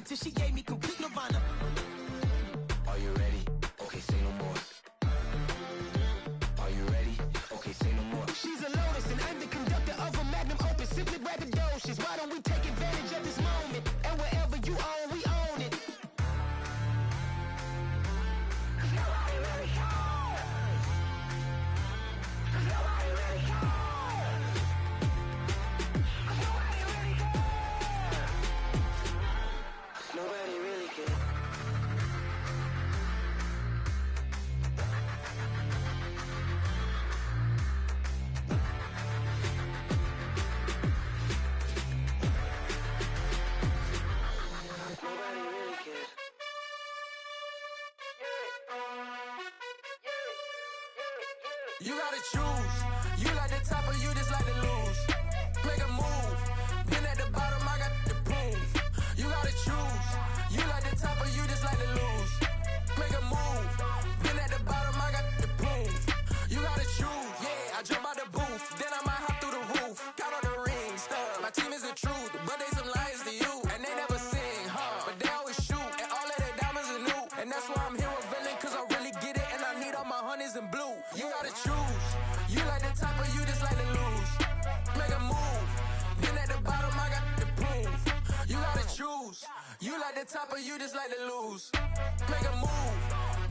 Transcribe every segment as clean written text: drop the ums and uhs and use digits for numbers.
till she gave me complete nirvana. Are you ready? Okay, say no more. Are you ready? Okay, say no more. She's a lotus and I'm the conductor of a magnum opus. Simply braggadocious. Why don't we take advantage of this moment? And wherever you own, we own it. Cause nobody really cares. Cause nobody really cares. Cause nobody really cares. Nobody really cares. Nobody really cares. You gotta choose. You like the top or you just like to lose. Make a move. Been at the bottom, I got the proof. You gotta choose. You like the top or you just like to lose. Make a move. Been at the bottom, I got the proof. You gotta choose. Yeah, I jump out the booth. Then I might hop through the roof. Count all the rings, stuff. My team is the truth, but they some liars to you. And they never sing, but they always shoot. And all of their diamonds are new. And that's why I'm here with villain, cause I really get it. And I need all my honeys in blue. You gotta choose. You like the top or you just like to lose. Make a move. Been at the bottom, I got the proof. You gotta choose. You like the top or you just like to lose. Make a move.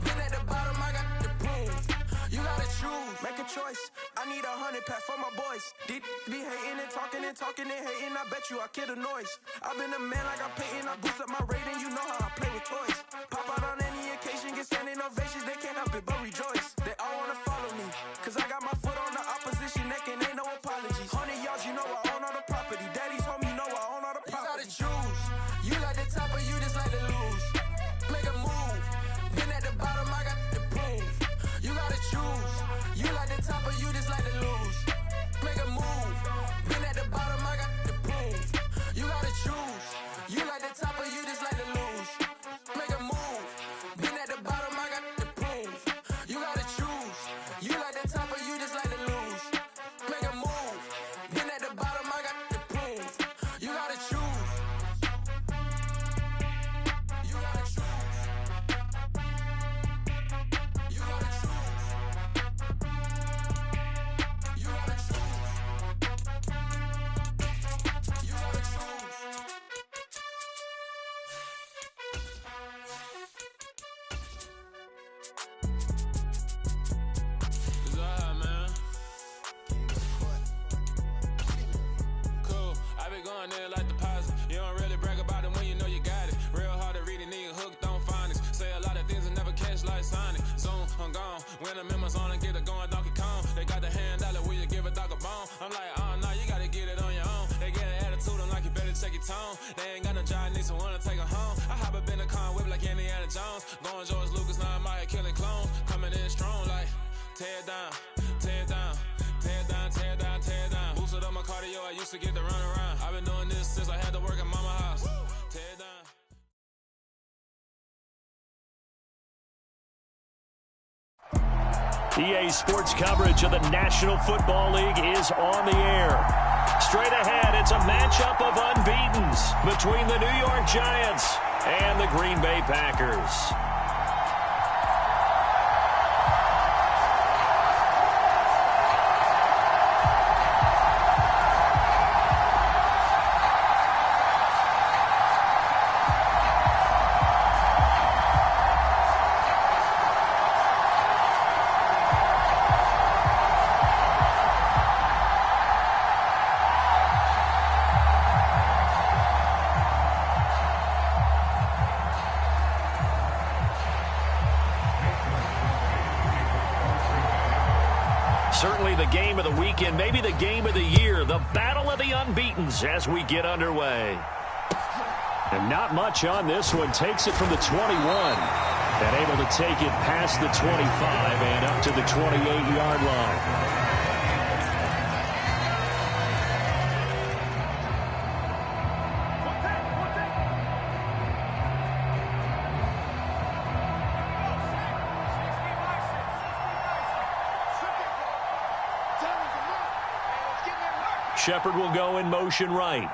Been at the bottom, I got the proof. You gotta choose. Make a choice. I need 100 pack for my boys. Deep be hating and talking and hating. I bet you I kill the noise. I've been a man like I'm painting. I boost up my rating. You know how I play with toys. Pop out on any occasion, get standing ovations. They can't help it but rejoice. They all wanna follow me, cause I got my foot on the opposition neck and ain't no apologies. 100 yards, you know I own all the property. Daddy's home, you know I own all the property. You gotta choose. You like the top or you just like to lose. Make a move. Been at the bottom, I got the proof. You gotta choose. You like the top or you just like to lose. Make a move. Been at the bottom, I got the proof. You gotta choose. You like the top or you just like to lose. Make a move. Been at the bottom, I got the proof. You gotta choose. You like the top or you just like to lose. Make a move. Been at the bottom, I got the proof. You gotta choose. You gotta choose. You gotta choose. You gotta choose. You gotta choose. It's alright, man. Cool. I be going there like deposit. You don't really brag about it when you know you got it. Real hard to read a nigga hooked on phonics. Say a lot of things and never catch like Sonic. Zoom, I'm gone. When the members on and get it going Donkey Kong. They got the hand dollar, will you give a dog a bone? I'm like, oh no, you gotta get it on your own. They get an attitude, I'm like, you better check your tone. They ain't got no job, need someone to take her home. I hop up in the car, whip like Indiana Jones. Going George Lucas, now I'm out here killing clones. Coming in strong like, tear down, tear down, tear down, tear down, tear down. Boosted up my cardio, I used to get to run around. I've been doing this since I had to work at mama house. Tear down. EA Sports coverage of the National Football League is on the air. Straight ahead, it's a matchup of unbeatens between the New York Giants and the Green Bay Packers. Certainly the game of the weekend, maybe the game of the year, the battle of the unbeatens as we get underway. And not much on this one. Takes it from the 21 and able to take it past the 25 and up to the 28-yard line. Shepard will go in motion right.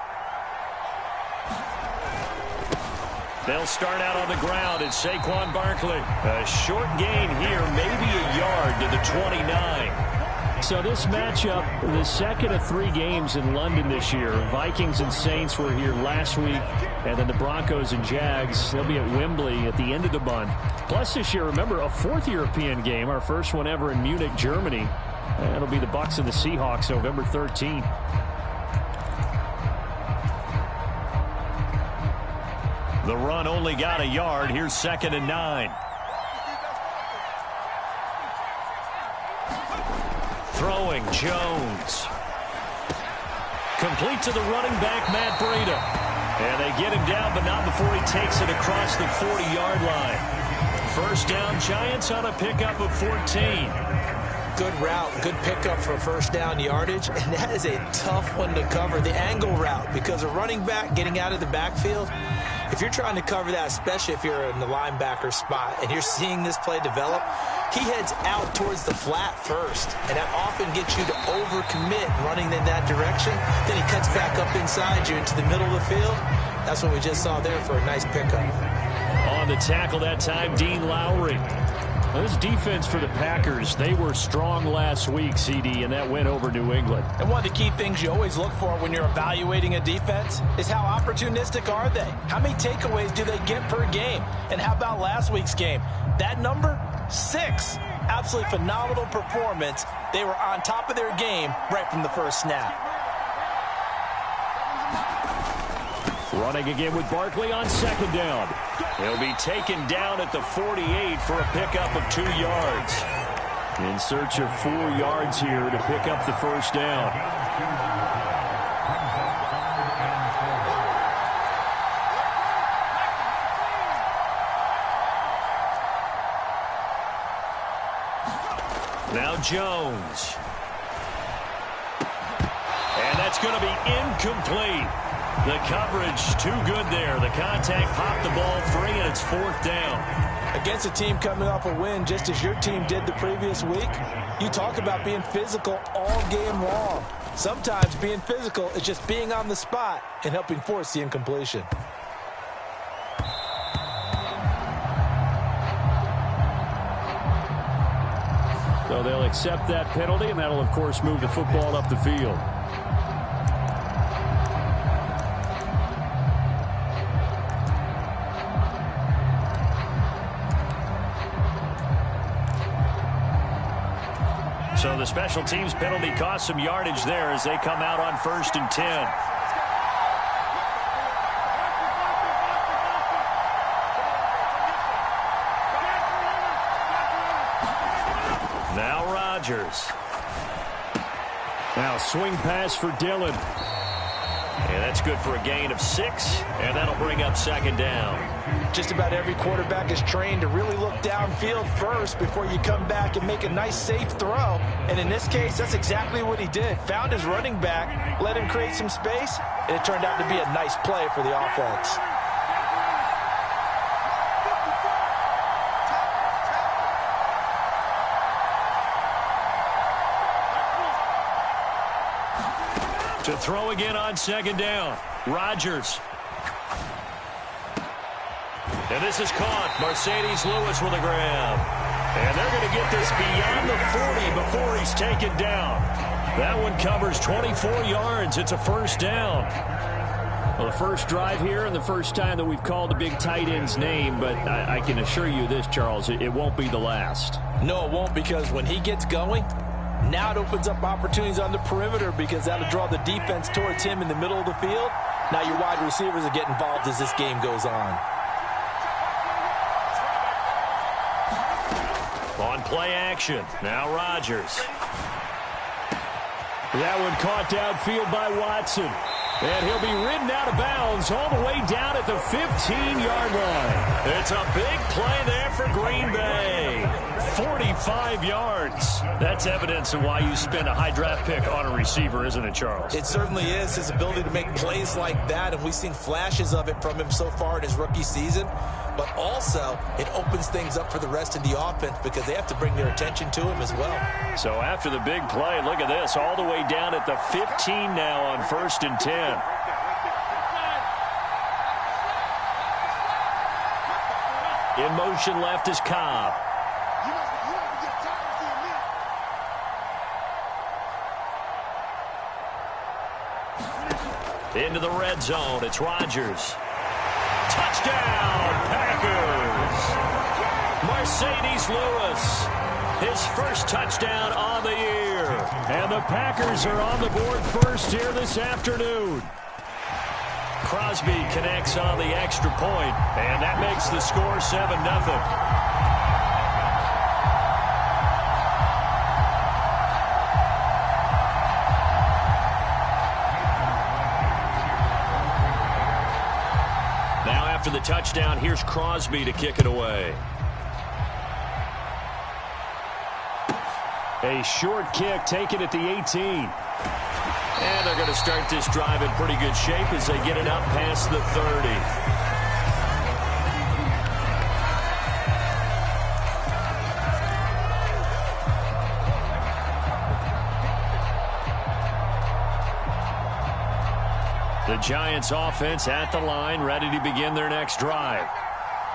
They'll start out on the ground. It's Saquon Barkley. A short gain here, maybe a yard to the 29. So this matchup, the second of 3 games in London this year. Vikings and Saints were here last week, and then the Broncos and Jags, they'll be at Wembley at the end of the month. Plus this year, remember, a 4th European game, our first one ever in Munich, Germany. That'll be the Bucs and the Seahawks November 13th. The run only got a yard. Here's 2nd and 9. Throwing, Jones. Complete to the running back, Matt Breida. And they get him down, but not before he takes it across the 40-yard line. First down, Giants on a pickup of 14. Good route, good pickup for first down yardage, and that is a tough one to cover, the angle route, because a running back getting out of the backfield, if you're trying to cover that, especially if you're in the linebacker spot and you're seeing this play develop, he heads out towards the flat first, and that often gets you to overcommit running in that direction. Then he cuts back up inside you into the middle of the field. That's what we just saw there for a nice pickup. On the tackle that time, Dean Lowry. Well, this defense for the Packers, they were strong last week, CD, and that went over New England. And one of the key things you always look for when you're evaluating a defense is how opportunistic are they? How many takeaways do they get per game? And how about last week's game? That number, 6. Absolutely phenomenal performance. They were on top of their game right from the first snap. Running again with Barkley on 2nd down. He'll be taken down at the 48 for a pickup of 2 yards. In search of 4 yards here to pick up the first down. Now Jones. And that's going to be incomplete. The coverage too good there. The contact popped the ball free, and it's 4th down. Against a team coming off a win, just as your team did the previous week, you talk about being physical all game long. Sometimes being physical is just being on the spot and helping force the incompletion. So they'll accept that penalty, and that'll, of course, move the football up the field. So the special teams penalty cost some yardage there as they come out on 1st and 10. Now Rodgers. Now swing pass for Dillon. And that's good for a gain of 6, and that'll bring up 2nd down. Just about every quarterback is trained to really look downfield first before you come back and make a nice, safe throw. And in this case, that's exactly what he did. Found his running back, let him create some space, and it turned out to be a nice play for the offense. To throw again on 2nd down. Rodgers. And this is caught. Mercedes Lewis with a grab. And they're going to get this beyond the 40 before he's taken down. That one covers 24 yards. It's a first down. Well, the first drive here and the first time that we've called a big tight end's name, but I can assure you this, Charles, it won't be the last. No, it won't, because when he gets going, now it opens up opportunities on the perimeter because that'll draw the defense towards him in the middle of the field. Now your wide receivers will get involved as this game goes on. On play action, now Rodgers. That one caught downfield by Watson. And he'll be ridden out of bounds all the way down at the 15-yard line. It's a big play there for Green Bay. 45 yards. That's evidence of why you spend a high draft pick on a receiver, isn't it, Charles? It certainly is, his ability to make plays like that, and we've seen flashes of it from him so far in his rookie season. But also, it opens things up for the rest of the offense because they have to bring their attention to him as well. So after the big play, look at this, all the way down at the 15 now on 1st and 10. In motion left is Cobb. Into the red zone. It's Rodgers. Touchdown, Packers. Mercedes Lewis, his first touchdown on the year. And the Packers are on the board first here this afternoon. Crosby connects on the extra point, and that makes the score 7-0. After the touchdown, here's Crosby to kick it away. A short kick taken at the 18. And they're going to start this drive in pretty good shape as they get it up past the 30. The Giants offense at the line, ready to begin their next drive.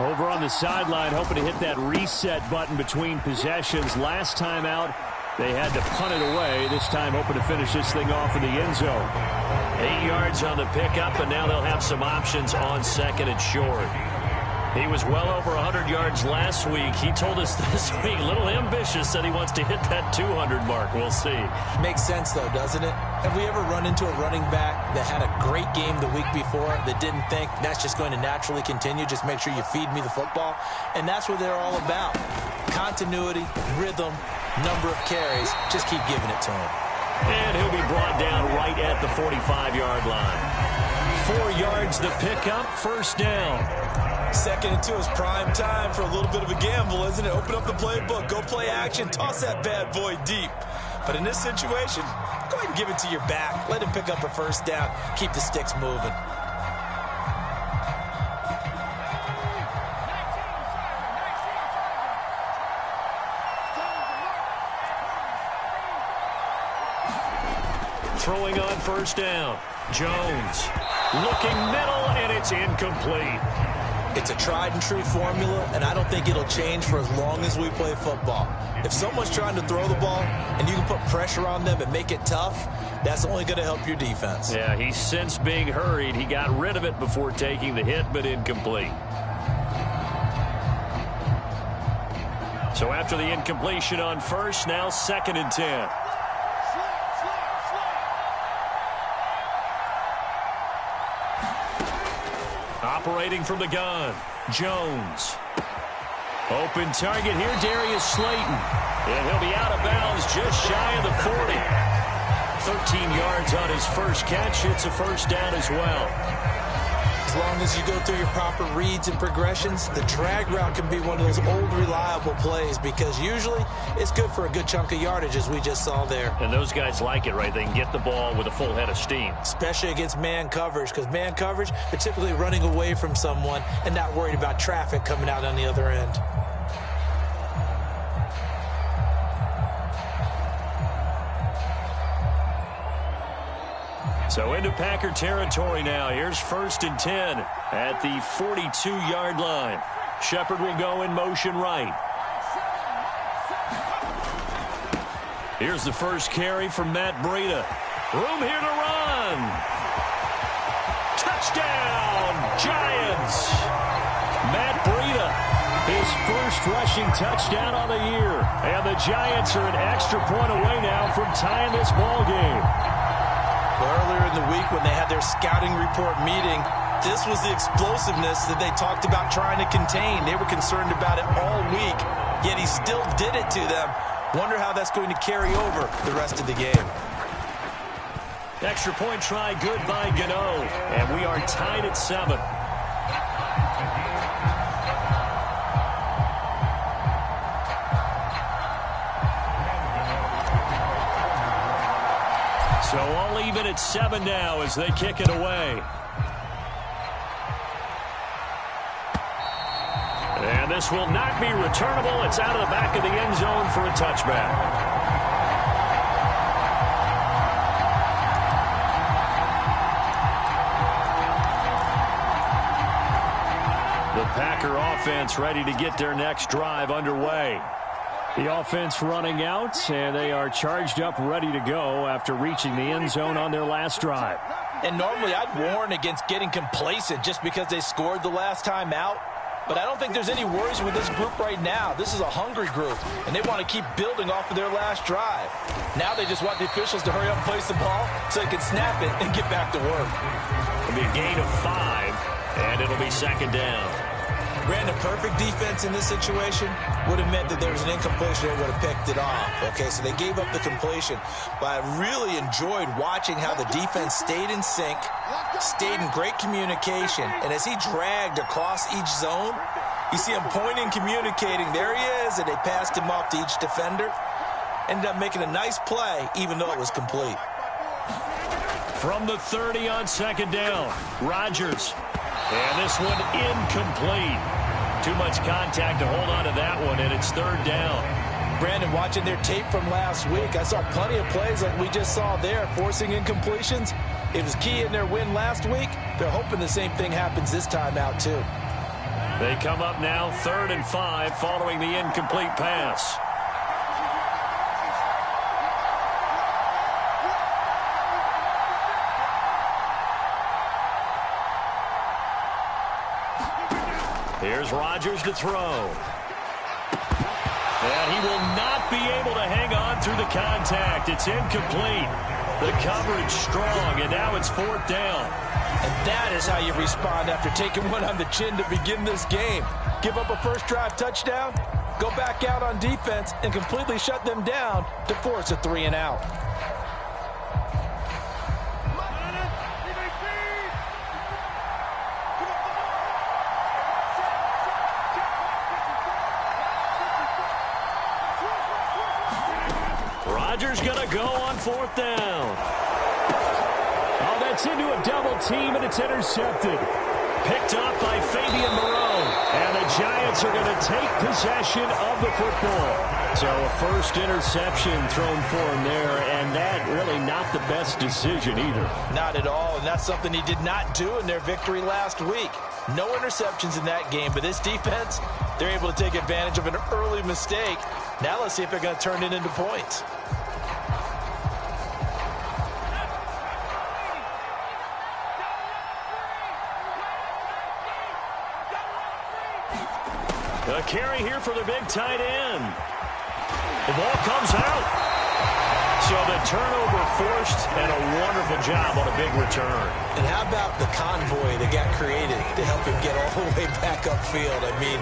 Over on the sideline, hoping to hit that reset button between possessions. Last time out, they had to punt it away. This time, hoping to finish this thing off in the end zone. 8 yards on the pickup, and now they'll have some options on second and short. He was well over 100 yards last week. He told us this week, a little ambitious, that he wants to hit that 200 mark. We'll see. Makes sense, though, doesn't it? Have we ever run into a running back that had a great game the week before that didn't think that's just going to naturally continue? Just make sure you feed me the football. And that's what they're all about. Continuity, rhythm, number of carries. Just keep giving it to him. And he'll be brought down right at the 45-yard line. 4 yards the pickup, first down. 2nd and 2 is prime time for a little bit of a gamble, isn't it? Open up the playbook, go play action, toss that bad boy deep. But in this situation, go ahead and give it to your back. Let him pick up a first down. Keep the sticks moving. Throwing on first down. Jones looking middle, and it's incomplete. It's a tried-and-true formula, and I don't think it'll change for as long as we play football. If someone's trying to throw the ball and you can put pressure on them and make it tough, that's only going to help your defense. Yeah, he's since being hurried. He got rid of it before taking the hit, but incomplete. So after the incompletion on first, now 2nd and 10. Operating from the gun, Jones. Open target here, Darius Slayton. And he'll be out of bounds just shy of the 40. 13 yards on his first catch. It's a first down as well. As long as you go through your proper reads and progressions, the drag route can be one of those old reliable plays because usually it's good for a good chunk of yardage, as we just saw there. And those guys like it, right? They can get the ball with a full head of steam. Especially against man coverage, because man coverage, they're typically running away from someone and not worried about traffic coming out on the other end. So into Packer territory now. Here's 1st and 10 at the 42-yard line. Shepard will go in motion right. Here's the first carry from Matt Breida. Room here to run. Touchdown, Giants. Matt Breida, his first rushing touchdown on the year. And the Giants are an extra point away now from tying this ball game. Earlier in the week when they had their scouting report meeting, this was the explosiveness that they talked about trying to contain. They were concerned about it all week, yet he still did it to them. Wonder how that's going to carry over the rest of the game. Extra point try, good by Gano. And we are tied at 7. So all even at 7 now as they kick it away. And this will not be returnable. It's out of the back of the end zone for a touchback. The Packer offense ready to get their next drive underway. The offense running out, and they are charged up, ready to go after reaching the end zone on their last drive. And normally I'd warn against getting complacent just because they scored the last time out. But I don't think there's any worries with this group right now. This is a hungry group, and they want to keep building off of their last drive. Now they just want the officials to hurry up and place the ball so they can snap it and get back to work. It'll be a gain of 5, and it'll be second down. Brandon, perfect defense in this situation would have meant that there was an incompletion. They would have picked it off. Okay, so they gave up the completion. But I really enjoyed watching how the defense stayed in sync, stayed in great communication. And as he dragged across each zone, you see him pointing, communicating. There he is, and they passed him off to each defender. Ended up making a nice play, even though it was complete. From the 30 on second down, Rodgers. And this one incomplete. Too much contact to hold on to that one, and it's third down. Brandon, watching their tape from last week, I saw plenty of plays like we just saw there, forcing incompletions. It was key in their win last week. They're hoping the same thing happens this time out, too. They come up now 3rd and 5 following the incomplete pass. Here's Rodgers to throw. And he will not be able to hang on through the contact. It's incomplete. The coverage strong, and now it's 4th down. And that is how you respond after taking one on the chin to begin this game. Give up a first drive touchdown, go back out on defense, and completely shut them down to force a 3-and-out. Rodgers going to go on 4th down. Oh, that's into a double team, and it's intercepted. Picked up by Fabian Moreau. And the Giants are going to take possession of the football. So a first interception thrown for him there, and that really not the best decision either. Not at all, and that's something he did not do in their victory last week. No interceptions in that game, but this defense, they're able to take advantage of an early mistake. Now let's see if they're going to turn it into points. A carry here for the big tight end. The ball comes out. So the turnover forced, and a wonderful job on a big return. And how about the convoy that got created to help him get all the way back upfield? I mean,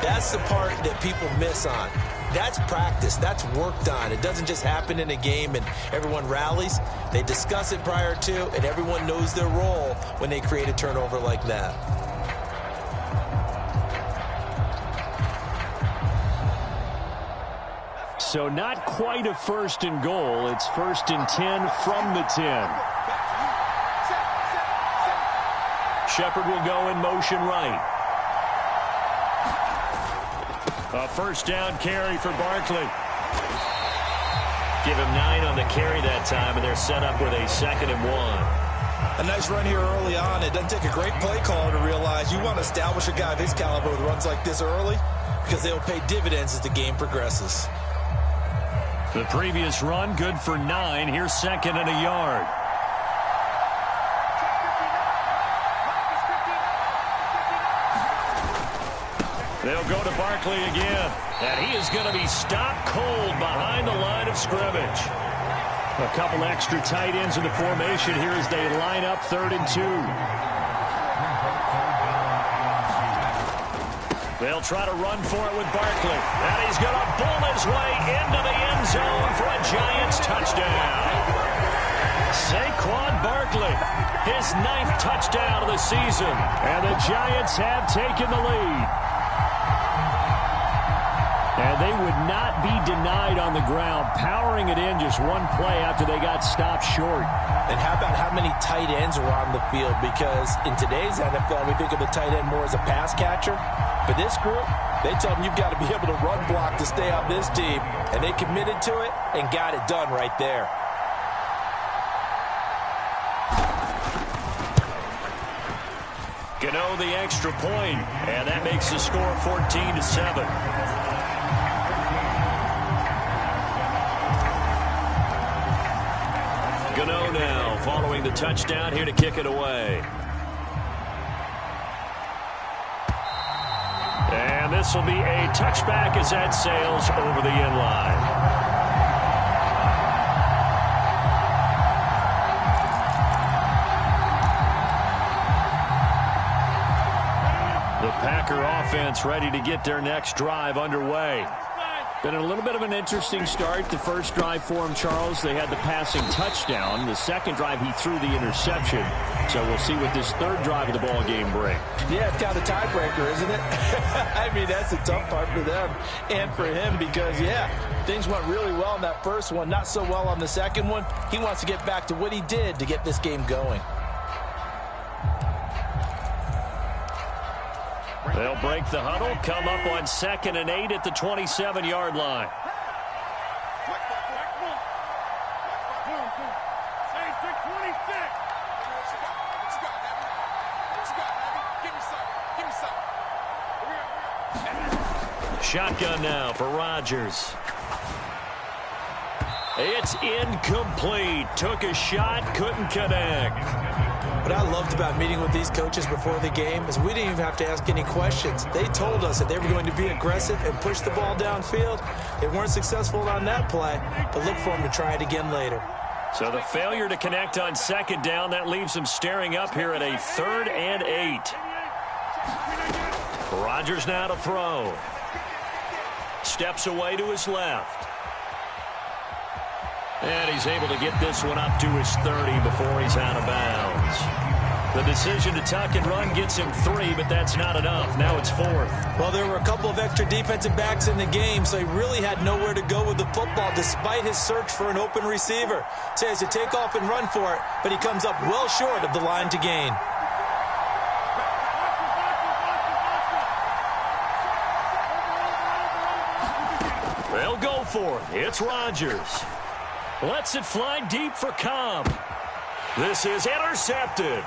that's the part that people miss on. That's practice. That's worked on. It doesn't just happen in a game and everyone rallies. They discuss it prior to, and everyone knows their role when they create a turnover like that. So not quite a 1st and goal. It's 1st and 10 from the 10. Shepard will go in motion right. A 1st down carry for Barkley. Give him 9 on the carry that time, and they're set up with a 2nd and 1. A nice run here early on. It doesn't take a great play caller to realize you want to establish a guy of his caliber with runs like this early because they'll pay dividends as the game progresses. The previous run, good for 9. Here's 2nd and a yard. They'll go to Barkley again. And he is going to be stopped cold behind the line of scrimmage. A couple extra tight ends in the formation here as they line up 3rd and 2. They'll try to run for it with Barkley. And he's going to bull his way into the end zone for a Giants touchdown. Saquon Barkley, his 9th touchdown of the season. And the Giants have taken the lead. And they would not be denied on the ground, powering it in just one play after they got stopped short. And how about how many tight ends are on the field? Because in today's NFL, we think of the tight end more as a pass catcher. But this group, they tell them you've got to be able to run block to stay on this team. And they committed to it and got it done right there. Gano throw the extra point, and that makes the score 14-7. Gano now following the touchdown here to kick it away. And this will be a touchback as that sails over the end line. The Packer offense ready to get their next drive underway. Been a little bit of an interesting start. The first drive for him, Charles, they had the passing touchdown. The second drive, he threw the interception. So we'll see what this third drive of the ball game brings. Yeah, it's kind of a tiebreaker, isn't it? I mean, that's the tough part for them and for him because, yeah, things went really well in that first one, not so well on the second one. He wants to get back to what he did to get this game going. They'll break the huddle, come up on 2nd and 8 at the 27-yard line. Shotgun now for Rodgers. It's incomplete. Took a shot, couldn't connect. What I loved about meeting with these coaches before the game is we didn't even have to ask any questions. They told us that they were going to be aggressive and push the ball downfield. They weren't successful on that play, but look for them to try it again later. So the failure to connect on 2nd down, that leaves them staring up here at a 3rd and 8. Rodgers now to throw. Steps away to his left. And he's able to get this one up to his 30 before he's out of bounds. The decision to tuck and run gets him 3, but that's not enough. Now it's 4th. Well, there were a couple of extra defensive backs in the game, so he really had nowhere to go with the football despite his search for an open receiver. So he has to take off and run for it, but he comes up well short of the line to gain. They'll go for it. It's Rodgers. Lets it fly deep for Cobb. This is intercepted.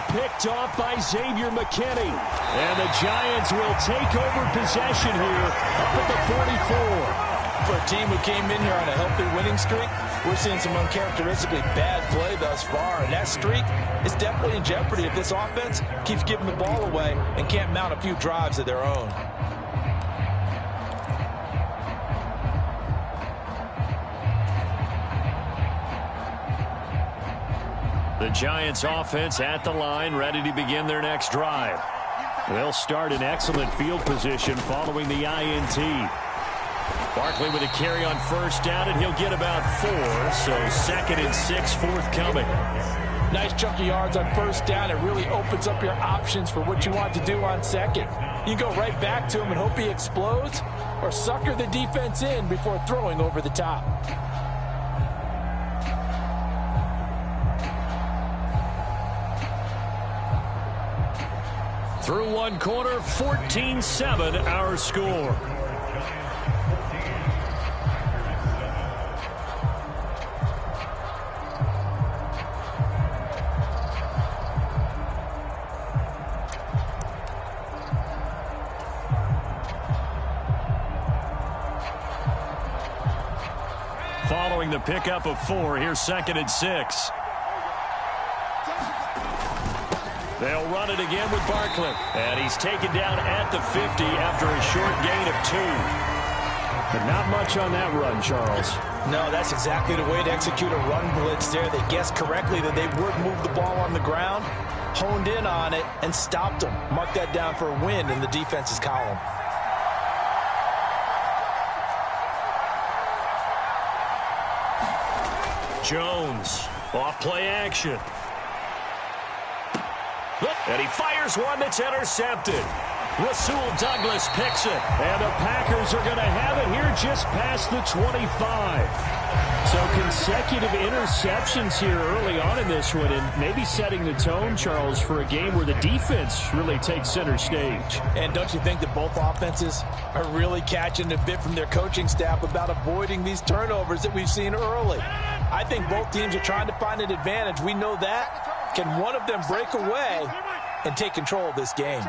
Picked off by Xavier McKinney. And the Giants will take over possession here up at the 44. For a team who came in here on a healthy winning streak, we're seeing some uncharacteristically bad play thus far. And that streak is definitely in jeopardy if this offense keeps giving the ball away and can't mount a few drives of their own. The Giants offense at the line, ready to begin their next drive. They'll start in excellent field position following the INT. Barkley with a carry on 1st down, and he'll get about 4, so 2nd and 6 forthcoming. Nice chunk of yards on 1st down. It really opens up your options for what you want to do on 2nd. You go right back to him and hope he explodes, or sucker the defense in before throwing over the top. Through one quarter, 14-7 our score. Following the pickup of 4, here's 2nd and 6. They'll run it again with Barkley. And he's taken down at the 50 after a short gain of 2. But not much on that run, Charles. No, that's exactly the way to execute a run blitz there. They guessed correctly that they would move the ball on the ground, honed in on it, and stopped them. Mark that down for a win in the defense's column. Jones, off play action. And he fires one that's intercepted. Rasul Douglas picks it. And the Packers are going to have it here just past the 25. So consecutive interceptions here early on in this one, and maybe setting the tone, Charles, for a game where the defense really takes center stage. And don't you think that both offenses are really catching a bit from their coaching staff about avoiding these turnovers that we've seen early? I think both teams are trying to find an advantage. We know that. Can one of them break away and take control of this game.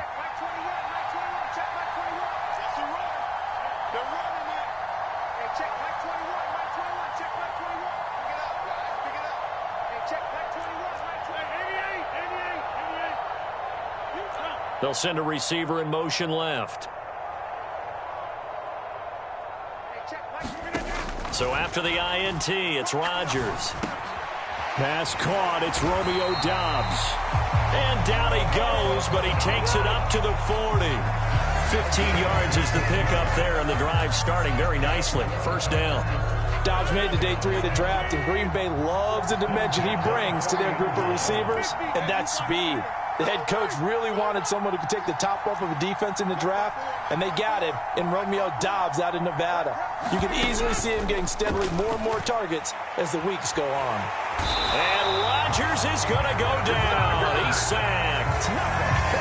They'll send a receiver in motion left. So after the INT, it's Rodgers. Pass caught. It's Romeo Doubs. And down he goes, but he takes it up to the 40. 15 yards is the pickup there, and the drive starting very nicely. First down. Doubs made the day 3 of the draft, and Green Bay loves the dimension he brings to their group of receivers, and that's speed. The head coach really wanted someone who could take the top off of a defense in the draft, and they got him in Romeo Doubs out of Nevada. You can easily see him getting steadily more and more targets as the weeks go on. And Rodgers is going to go down. He's sacked.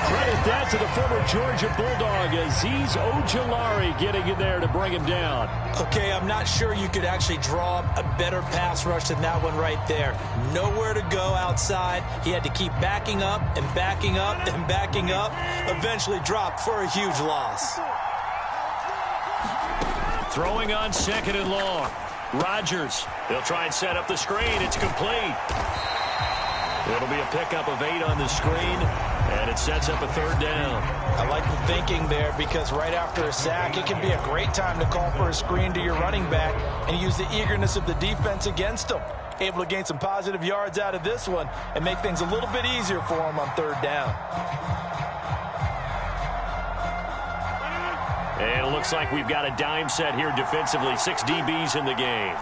Credit that to the former Georgia Bulldog, Azeez Ojulari getting in there to bring him down. Okay, I'm not sure you could actually draw a better pass rush than that one right there. Nowhere to go outside. He had to keep backing up and backing up and backing up. Eventually dropped for a huge loss. Throwing on 2nd and long. Rodgers. They'll try and set up the screen. It's complete. It'll be a pickup of 8 on the screen, and it sets up a 3rd down. I like the thinking there, because right after a sack, it can be a great time to call for a screen to your running back and use the eagerness of the defense against him. Able to gain some positive yards out of this one and make things a little bit easier for him on 3rd down. And it looks like we've got a dime set here defensively. 6 DBs in the game.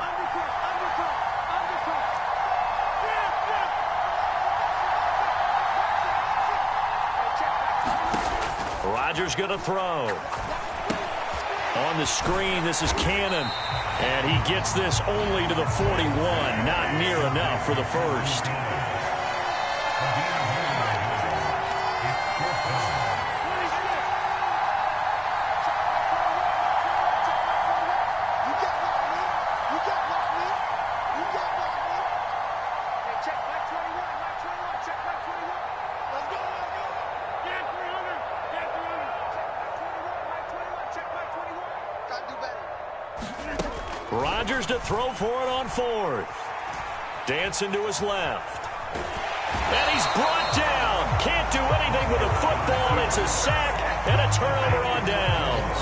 Rodgers going to throw. On the screen, this is Cannon. And he gets this only to the 41. Not near enough for the first. Rodgers to throw for it on 4th. Dancing to his left. And he's brought down. Can't do anything with a football. It's a sack and a turnover on downs.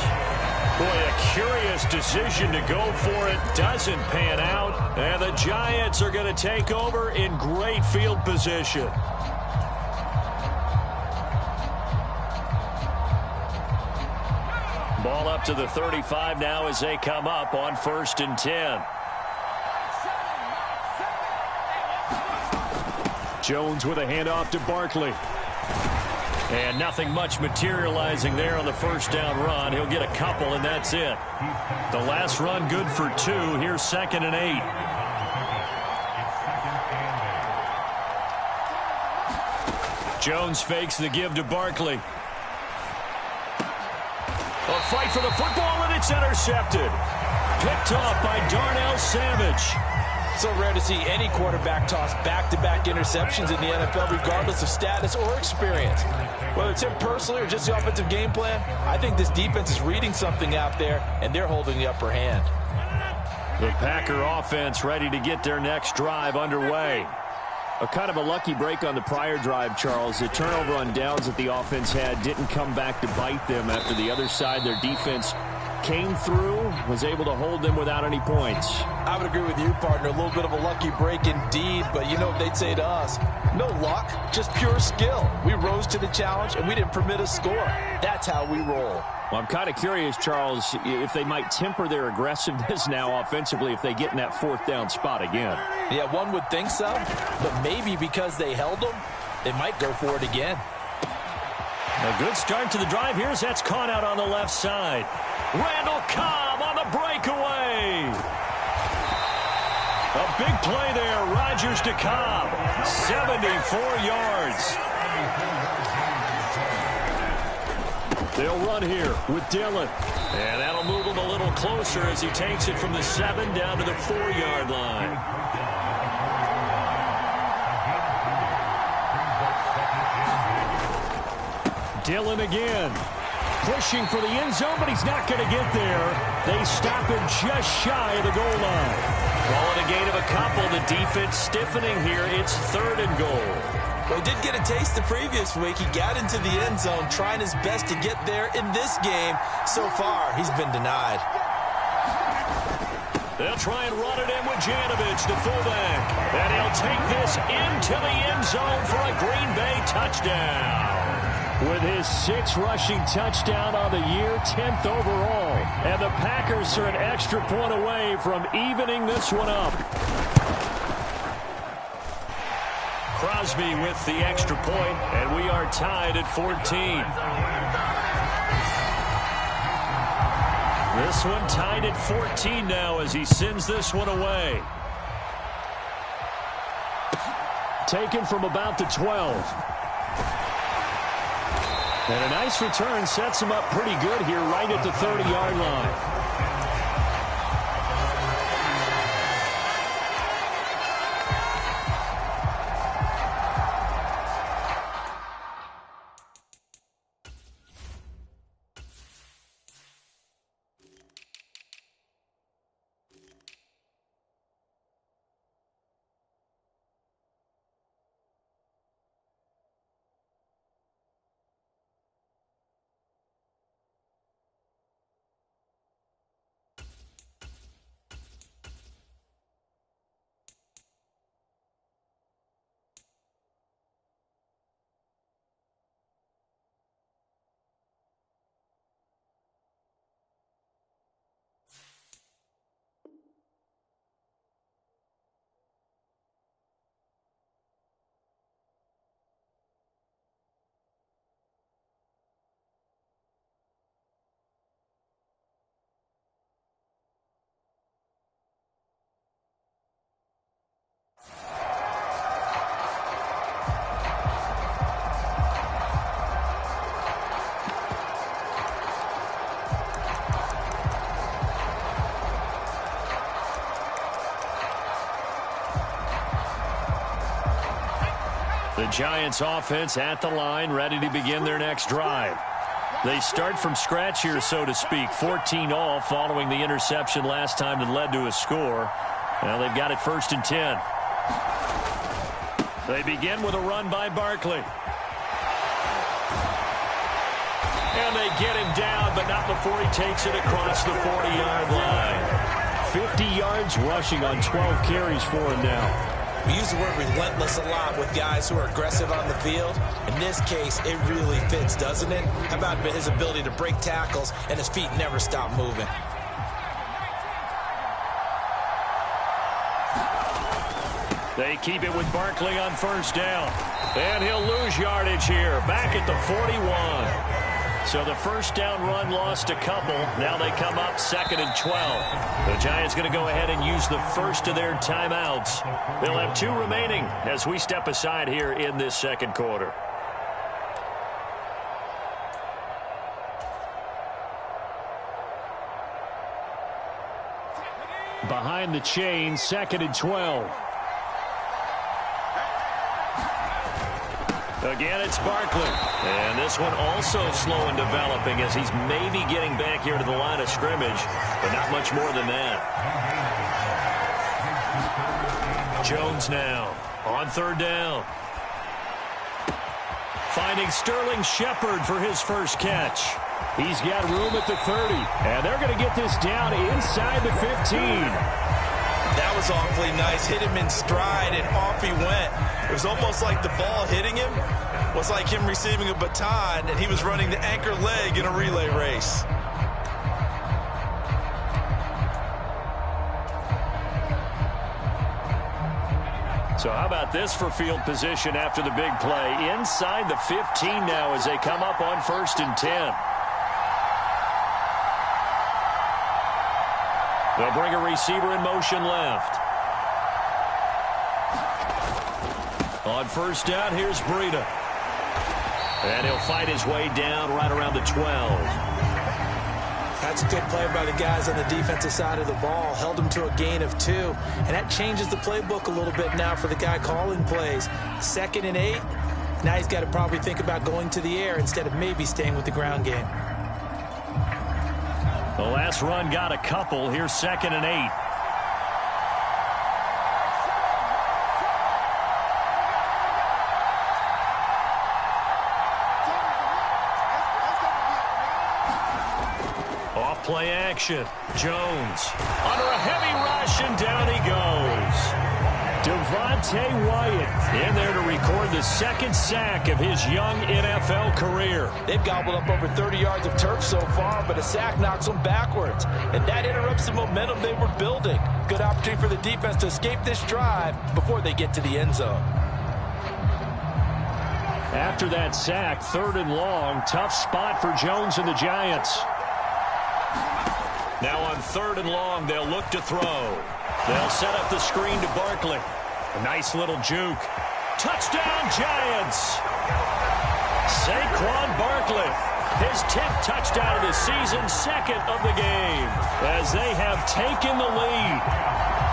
Boy, a curious decision to go for it. Doesn't pan out. And the Giants are going to take over in great field position. Ball up to the 35 now as they come up on 1st and 10. Jones with a handoff to Barkley. And nothing much materializing there on the 1st down run. He'll get a couple, and that's it. The last run good for 2. Here's 2nd and 8. Jones fakes the give to Barkley. A fight for the football, and it's intercepted. Picked off by Darnell Savage. So rare to see any quarterback toss back-to-back interceptions in the NFL, regardless of status or experience. Whether it's him personally or just the offensive game plan, I think this defense is reading something out there, and they're holding the upper hand. The Packer offense ready to get their next drive underway. A kind of a lucky break on the prior drive, Charles. The turnover on downs that the offense had didn't come back to bite them after the other side. Their defense came through, was able to hold them without any points. I would agree with you, partner. A little bit of a lucky break indeed, but you know what they'd say to us? No luck, just pure skill. We rose to the challenge, and we didn't permit a score. That's how we roll. Well, I'm kind of curious, Charles, if they might temper their aggressiveness now offensively if they get in that 4th down spot again. Yeah, one would think so, but maybe because they held them, they might go for it again. A good start to the drive. Here's that's caught out on the left side. Randall Cobb on the breakaway. A big play there. Rodgers to Cobb. 74 yards. They'll run here with Dillon. And that'll move him a little closer as he takes it from the 7 down to the 4-yard line. Dillon again. Pushing for the end zone, but he's not going to get there. They stop him just shy of the goal line. Calling a gain of a couple. The defense stiffening here. It's 3rd and goal. Well, he did get a taste the previous week. He got into the end zone, trying his best to get there in this game. So far, he's been denied. They'll try and run it in with Janovich, the fullback. And he'll take this into the end zone for a Green Bay touchdown. With his 6th rushing touchdown on the year, 10th overall. And the Packers are an extra point away from evening this one up. Crosby with the extra point, and we are tied at 14. This one tied at 14 now as he sends this one away. Taken from about the 12. And a nice return sets him up pretty good here right at the 30-yard line. The Giants offense at the line, ready to begin their next drive. They start from scratch here, so to speak. 14-all following the interception last time that led to a score. Now they've got it 1st and 10. They begin with a run by Barkley. And they get him down, but not before he takes it across the 40-yard line. 50 yards rushing on 12 carries for him now. We use the word relentless a lot with guys who are aggressive on the field. In this case, it really fits, doesn't it? How about his ability to break tackles and his feet never stop moving? They keep it with Barkley on 1st down. And he'll lose yardage here, back at the 41. So the 1st down run lost a couple. Now they come up 2nd and 12. The Giants going to go ahead and use the first of their timeouts. They'll have 2 remaining as we step aside here in this 2nd quarter. Behind the chain, 2nd and 12. Again, it's Barkley. And this one also slow in developing as he's maybe getting back here to the line of scrimmage, but not much more than that. Jones now on 3rd down. Finding Sterling Shepard for his first catch. He's got room at the 30, and they're going to get this down inside the 15. That was awfully nice. Hit him in stride, and off he went. It was almost like the ball hitting him was like him receiving a baton, and he was running the anchor leg in a relay race. So how about this for field position after the big play? Inside the 15 now as they come up on 1st and 10. They'll bring a receiver in motion left. On 1st down, here's Breida. And he'll fight his way down right around the 12. That's a good play by the guys on the defensive side of the ball. Held him to a gain of 2. And that changes the playbook a little bit now for the guy calling plays. 2nd and 8. Now he's got to probably think about going to the air instead of maybe staying with the ground game. The last run got a couple. Here's 2nd and 8. Off play action. Jones under a heavy rush, and down he goes. Devontae Wyatt in there to record the 2nd sack of his young NFL career. They've gobbled up over 30 yards of turf so far, but a sack knocks them backwards. And that interrupts the momentum they were building. Good opportunity for the defense to escape this drive before they get to the end zone. After that sack, 3rd and long, tough spot for Jones and the Giants. Now on 3rd and long, they'll look to throw. They'll set up the screen to Barkley. A nice little juke. Touchdown, Giants! Saquon Barkley, his 10th touchdown of the season, 2nd of the game, as they have taken the lead.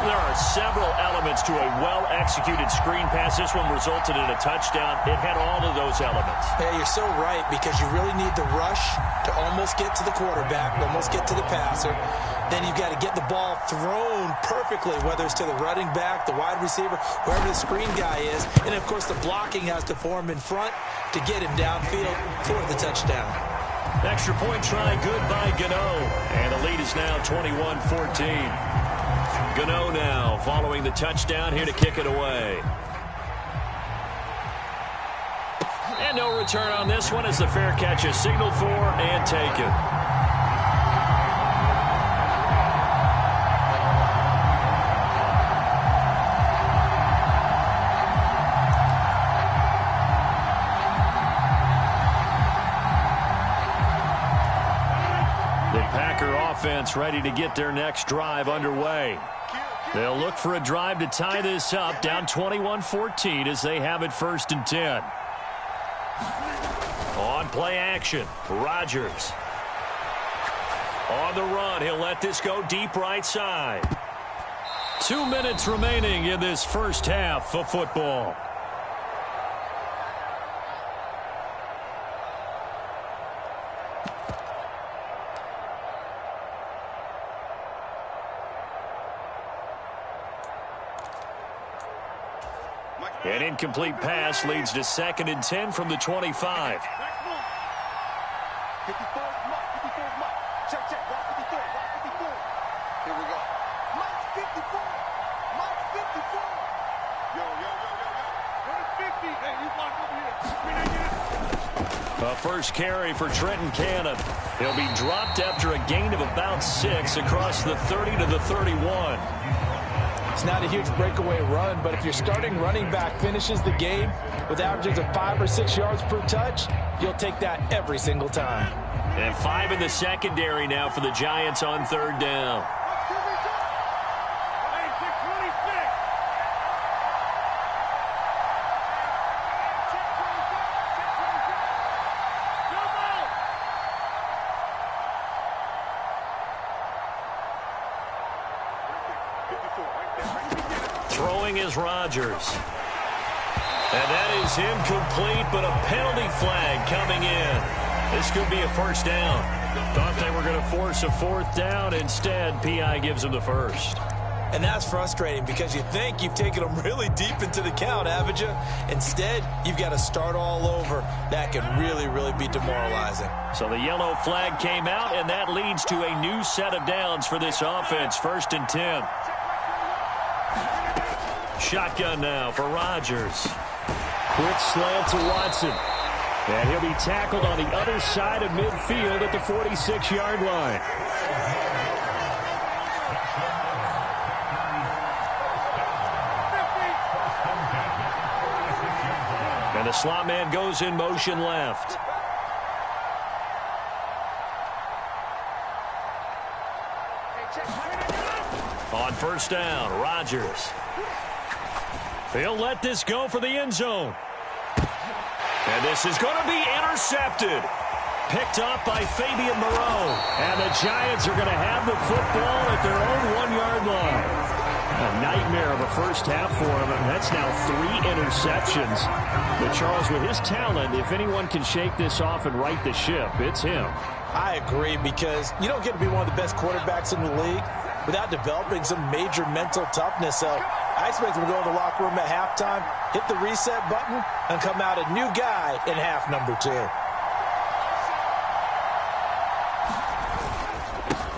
There are several elements to a well-executed screen pass. This one resulted in a touchdown. It had all of those elements. Yeah, you're so right, because you really need the rush to almost get to the quarterback, almost get to the passer. Then you've got to get the ball thrown perfectly, whether it's to the running back, the wide receiver, wherever the screen guy is. And, of course, the blocking has to form in front to get him downfield for the touchdown. Extra point try good by Gano. And the lead is now 21-14. Gano now following the touchdown, here to kick it away. And no return on this one as the fair catch is signaled for and taken. The Packer offense ready to get their next drive underway. They'll look for a drive to tie this up, down 21-14 as they have it 1st and 10. On play action, Rodgers. On the run, he'll let this go deep right side. 2 minutes remaining in this first half of football. An incomplete pass leads to 2nd and 10 from the 25. A first carry for Trenton Cannon. He'll be dropped after a gain of about 6 across the 30 to the 31. It's not a huge breakaway run, but if your starting running back finishes the game with averages of 5 or 6 yards per touch, you'll take that every single time. And 5 in the secondary now for the Giants on 3rd down. Throwing is Rodgers. And that is incomplete, but a penalty flag coming in. This could be a 1st down. Thought they were going to force a 4th down. Instead, P.I. gives them the 1st. And that's frustrating because you think you've taken them really deep into the count, haven't you? Instead, you've got to start all over. That can really, really be demoralizing. So the yellow flag came out, and that leads to a new set of downs for this offense. 1st and 10. Shotgun now for Rodgers. Quick slant to Watson. And he'll be tackled on the other side of midfield at the 46-yard line. And the slot man goes in motion left. On 1st down, Rodgers. He'll let this go for the end zone. And this is going to be intercepted. Picked up by Fabian Moreau. And the Giants are going to have the football at their own 1-yard line. A nightmare of a first half for him, and that's now 3 interceptions. But Charles, with his talent, if anyone can shake this off and right the ship, it's him. I agree, because you don't get to be one of the best quarterbacks in the league without developing some major mental toughness. So I expect him to go in the locker room at halftime, hit the reset button, and come out a new guy in half number 2.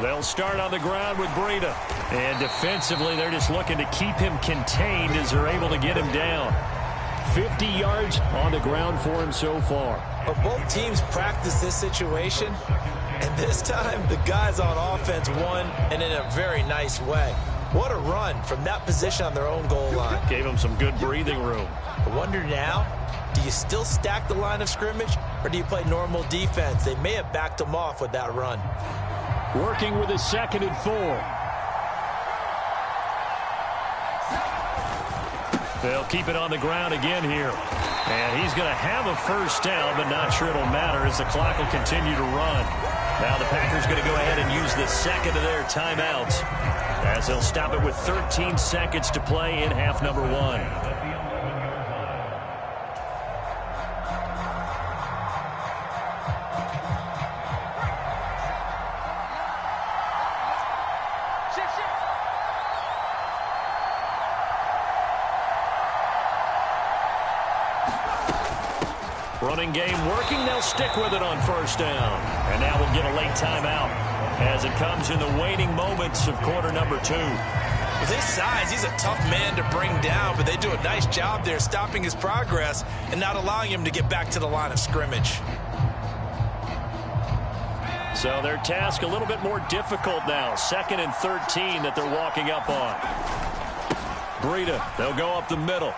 They'll start on the ground with Breida. And defensively, they're just looking to keep him contained as they're able to get him down. 50 yards on the ground for him so far. But both teams practice this situation, and this time the guys on offense won, and in a very nice way. What a run from that position on their own goal line. Gave him some good breathing room. I wonder now, do you still stack the line of scrimmage, or do you play normal defense? They may have backed them off with that run. Working with a 2nd and 4. They'll keep it on the ground again here. And he's going to have a first down, but not sure it'll matter as the clock will continue to run. Now the Packers going to go ahead and use the second of their timeouts as they'll stop it with 13 seconds to play in half number 1. Running game working. They'll stick with it on first down. And now we'll get a late timeout as it comes in the waning moments of quarter number 2. With his size, he's a tough man to bring down, but they do a nice job there stopping his progress and not allowing him to get back to the line of scrimmage. So their task a little bit more difficult now. 2nd and 13 that they're walking up on. Breida, they'll go up the middle.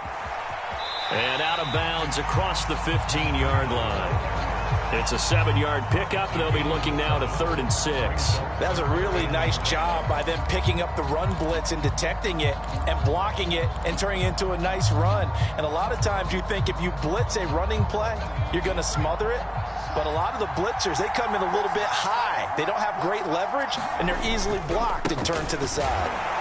And out of bounds across the 15-yard line. It's a 7-yard pickup. They'll be looking now to 3rd and 6. That's a really nice job by them picking up the run blitz and detecting it and blocking it and turning it into a nice run. And a lot of times you think if you blitz a running play, you're going to smother it. But a lot of the blitzers, they come in a little bit high. They don't have great leverage, and they're easily blocked and turned to the side.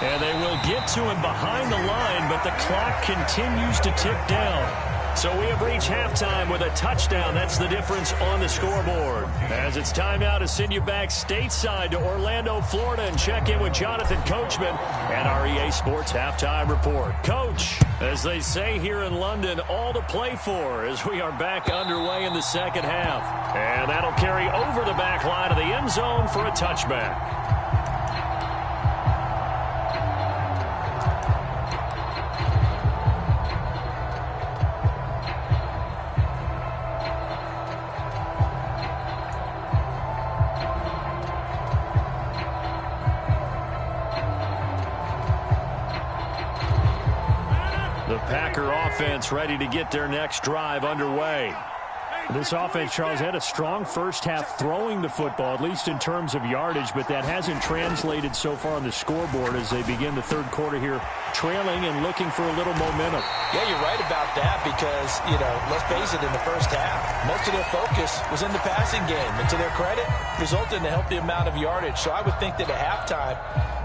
And they will get to him behind the line, but the clock continues to tick down. So we have reached halftime with a touchdown. That's the difference on the scoreboard. As it's time now to send you back stateside to Orlando, Florida, and check in with Jonathan Coachman and our EA Sports Halftime Report. Coach, as they say here in London, all to play for as we are back underway in the second half. And that'll carry over the back line of the end zone for a touchback. The Packer offense ready to get their next drive underway. This offense, Charles, had a strong first half throwing the football, at least in terms of yardage, but that hasn't translated so far on the scoreboard as they begin the third quarter here, trailing and looking for a little momentum. Yeah, you're right about that because, let's face it, in the first half, most of their focus was in the passing game. And to their credit, resulted in a healthy amount of yardage. So I would think that at halftime,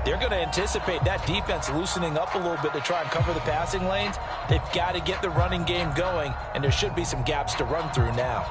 they're going to anticipate that defense loosening up a little bit to try and cover the passing lanes. They've got to get the running game going, and there should be some gaps to run through now.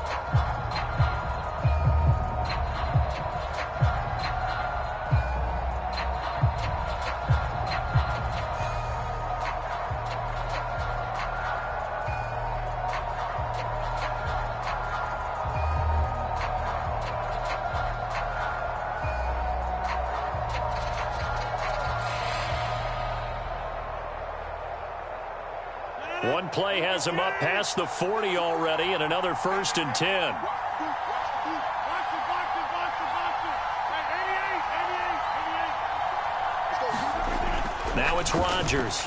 One play has him up past the 40 already, and another 1st and 10. Now it's Rodgers.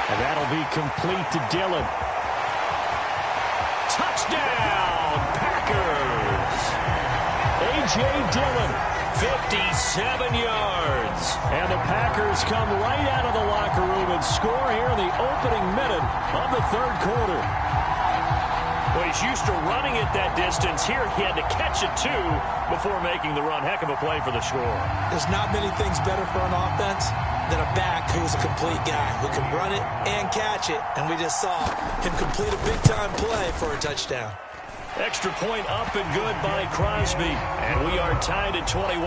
And that'll be complete to Dillon. Touchdown, Packers! A.J. Dillon, 57 yards. And the Packers come right out of the locker room and score here in the opening minute of the third quarter. Well, he's used to running it that distance. Here he had to catch it, too, before making the run. Heck of a play for the score. There's not many things better for an offense than a back who's a complete guy, who can run it and catch it. And we just saw him complete a big-time play for a touchdown. Extra point up and good by Crosby. And we are tied at 21.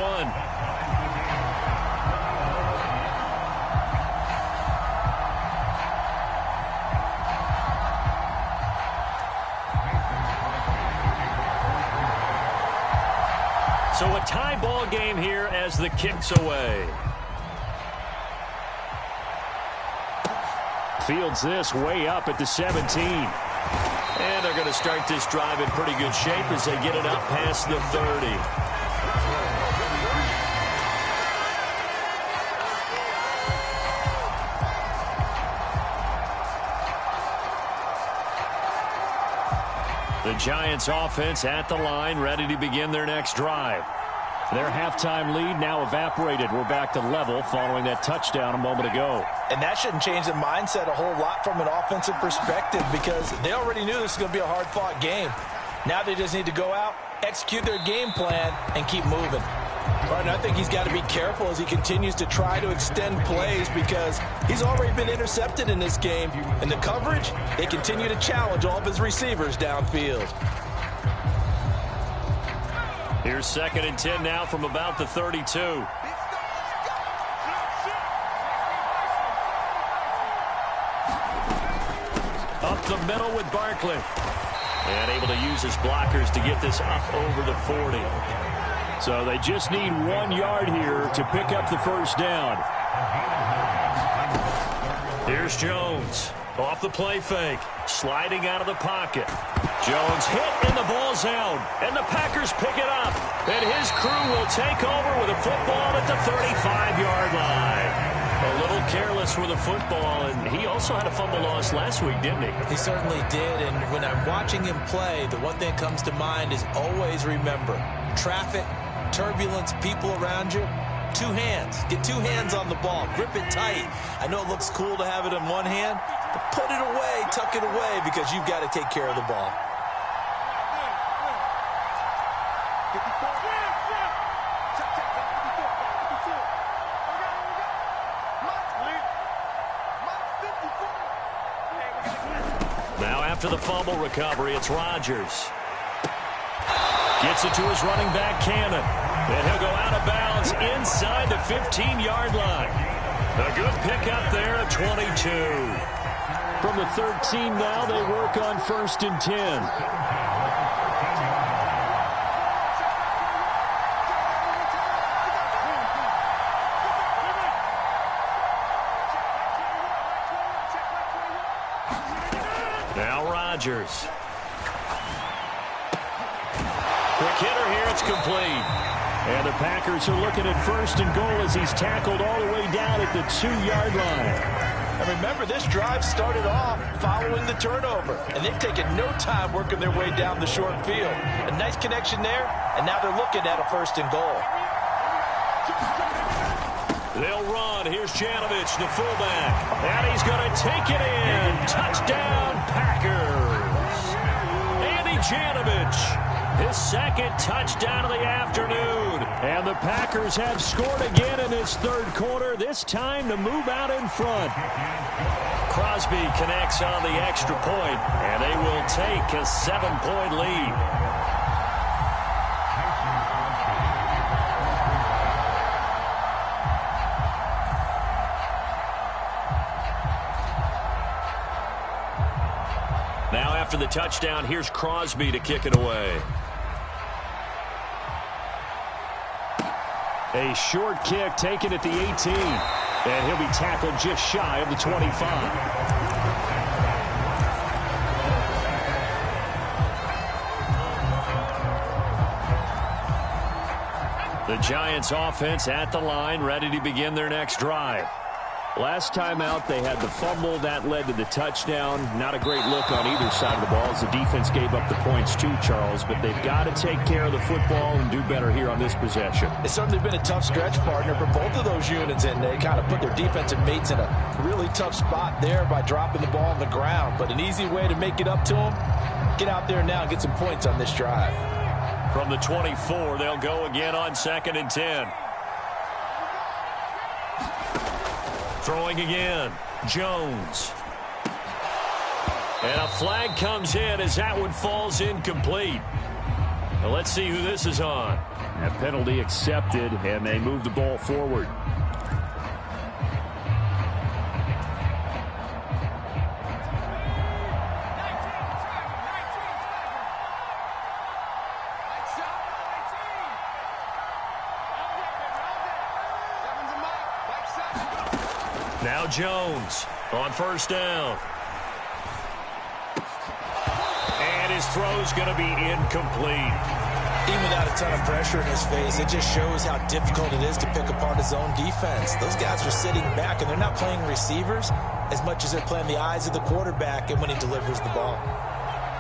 So a tie ball game here as the kick's away. Fields this way up at the 17. And they're going to start this drive in pretty good shape as they get it up past the 30. The Giants offense at the line, ready to begin their next drive. Their halftime lead now evaporated. We're back to level following that touchdown a moment ago. And that shouldn't change the mindset a whole lot from an offensive perspective because they already knew this was going to be a hard-fought game. Now they just need to go out, execute their game plan, and keep moving. Right, and I think he's got to be careful as he continues to try to extend plays because he's already been intercepted in this game. And the coverage, they continue to challenge all of his receivers downfield. Here's 2nd and 10 now from about the 32. Up the middle with Barkley. And able to use his blockers to get this up over the 40. So they just need 1 yard here to pick up the first down. Here's Jones. Off the play fake. Sliding out of the pocket. Jones hit and the ball's out. And the Packers pick it up. And his crew will take over with a football at the 35-yard line. A little careless with the football, and he also had a fumble loss last week, didn't he? He certainly did, and when I'm watching him play, the one thing that comes to mind is always remember, traffic, turbulence, people around you, 2 hands. Get 2 hands on the ball. Grip it tight. I know it looks cool to have it in 1 hand, but put it away, tuck it away, because you've got to take care of the ball. Now after the fumble recovery, it's Rodgers. Gets it to his running back, Cannon. And he'll go out of bounds inside the 15-yard line. A good pickup there at 22. From the 13 now, they work on 1st and 10. Rodgers. Quick hitter here, it's complete. And the Packers are looking at 1st and goal as he's tackled all the way down at the 2-yard line. And remember, this drive started off following the turnover, and they've taken no time working their way down the short field. A nice connection there, and now they're looking at a 1st and goal. They'll run. Here's Janovich, the fullback. And he's going to take it in. Touchdown, Packers. Andy Janovich, his 2nd touchdown of the afternoon. And the Packers have scored again in this 3rd quarter, this time to move out in front. Crosby connects on the extra point, and they will take a 7-point lead. Now after the touchdown, here's Crosby to kick it away. A short kick taken at the 18. And he'll be tackled just shy of the 25. The Giants offense at the line, ready to begin their next drive. Last time out, they had the fumble. That led to the touchdown. Not a great look on either side of the ball as the defense gave up the points too, Charles. But they've got to take care of the football and do better here on this possession. It's certainly been a tough stretch, partner, for both of those units, and they kind of put their defensive mates in a really tough spot there by dropping the ball on the ground. But an easy way to make it up to them, Get out there now and get some points on this drive. From the 24, they'll go again on 2nd and 10. Throwing again, Jones. And a flag comes in as that one falls incomplete. Now let's see who this is on. A penalty accepted, and they move the ball forward. Now Jones on 1st down. And his throw's going to be incomplete. Even without a ton of pressure in his face, it just shows how difficult it is to pick apart his own defense. Those guys are sitting back, and they're not playing receivers as much as they're playing the eyes of the quarterback and when he delivers the ball.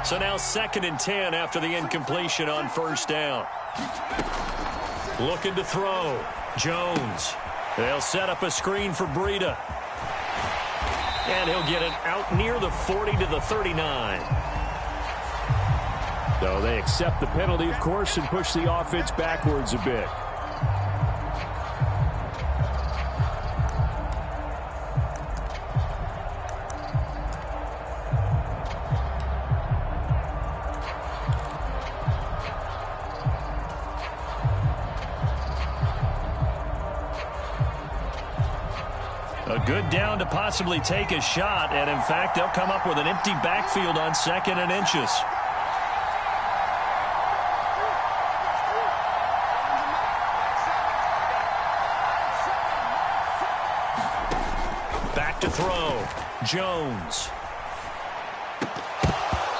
So now 2nd and 10 after the incompletion on 1st down. Looking to throw. Jones. They'll set up a screen for Breida. And he'll get it out near the 40 to the 39. So they accept the penalty, of course, and push the offense backwards a bit. A good down to possibly take a shot, and in fact, they'll come up with an empty backfield on 2nd and inches. Back to throw. Jones.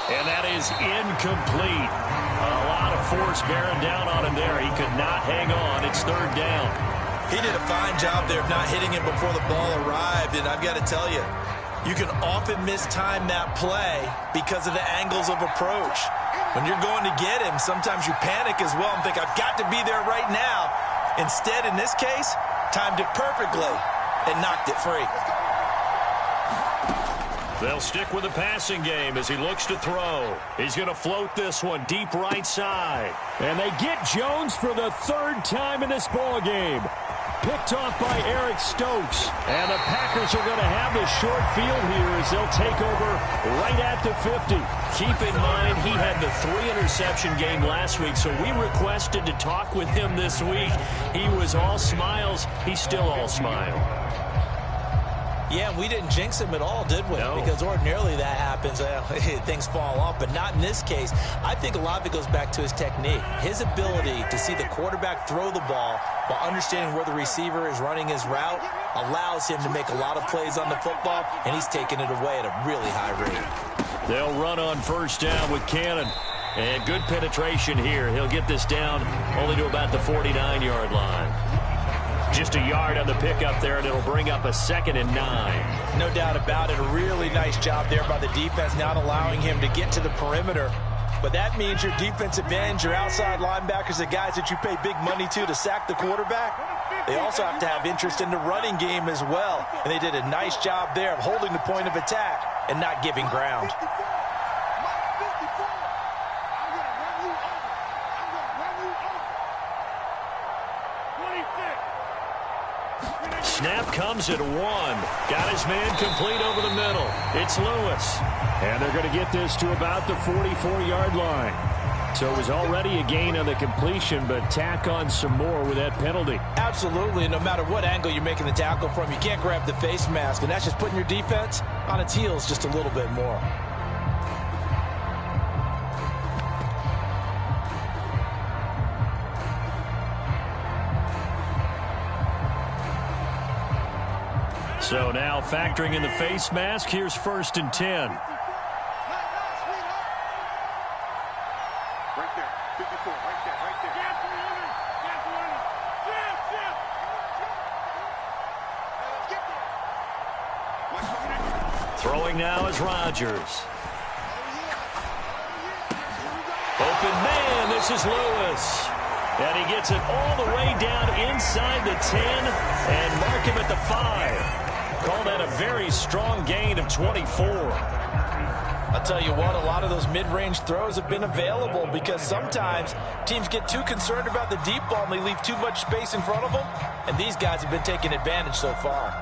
And that is incomplete. A lot of force bearing down on him there. He could not hang on. It's 3rd down. He did a fine job there of not hitting him before the ball arrived, and I've got to tell you, you can often mistime that play because of the angles of approach. When you're going to get him, sometimes you panic as well and think, I've got to be there right now. Instead, in this case, timed it perfectly and knocked it free. They'll stick with the passing game as he looks to throw. He's going to float this one deep right side. And they get Jones for the 3rd time in this ball game. Picked off by Eric Stokes. And the Packers are going to have the short field here as they'll take over right at the 50. Keep in mind, he had the 3-interception game last week, so we requested to talk with him this week. He was all smiles. He's still all smile. Yeah, we didn't jinx him at all, did we? No. Because ordinarily that happens. Things fall off, but not in this case. I think a lot of it goes back to his technique. His ability to see the quarterback throw the ball while understanding where the receiver is running his route allows him to make a lot of plays on the football, and he's taking it away at a really high rate. They'll run on 1st down with Cannon. And good penetration here. He'll get this down only to about the 49-yard line. Just a yard on the pickup there, and it'll bring up a 2nd and 9. No doubt about it. A really nice job there by the defense, not allowing him to get to the perimeter. But that means your defensive ends, your outside linebackers, the guys that you pay big money to sack the quarterback, they also have to have interest in the running game as well. And they did a nice job there of holding the point of attack and not giving ground. Snap comes at 1. Got his man complete over the middle. It's Lewis. And they're going to get this to about the 44-yard line. So it was already a gain on the completion, but tack on some more with that penalty. Absolutely. No matter what angle you're making the tackle from, you can't grab the face mask, and that's just putting your defense on its heels just a little bit more. So now factoring in the face mask, here's 1st and 10. Right there, 54, right there, right there. Throwing now is Rodgers. Open man, this is Lewis. And he gets it all the way down inside the 10 and mark him at the 5. Call that a very strong gain of 24. I'll tell you what, a lot of those mid-range throws have been available because sometimes teams get too concerned about the deep ball and they leave too much space in front of them, and these guys have been taking advantage so far.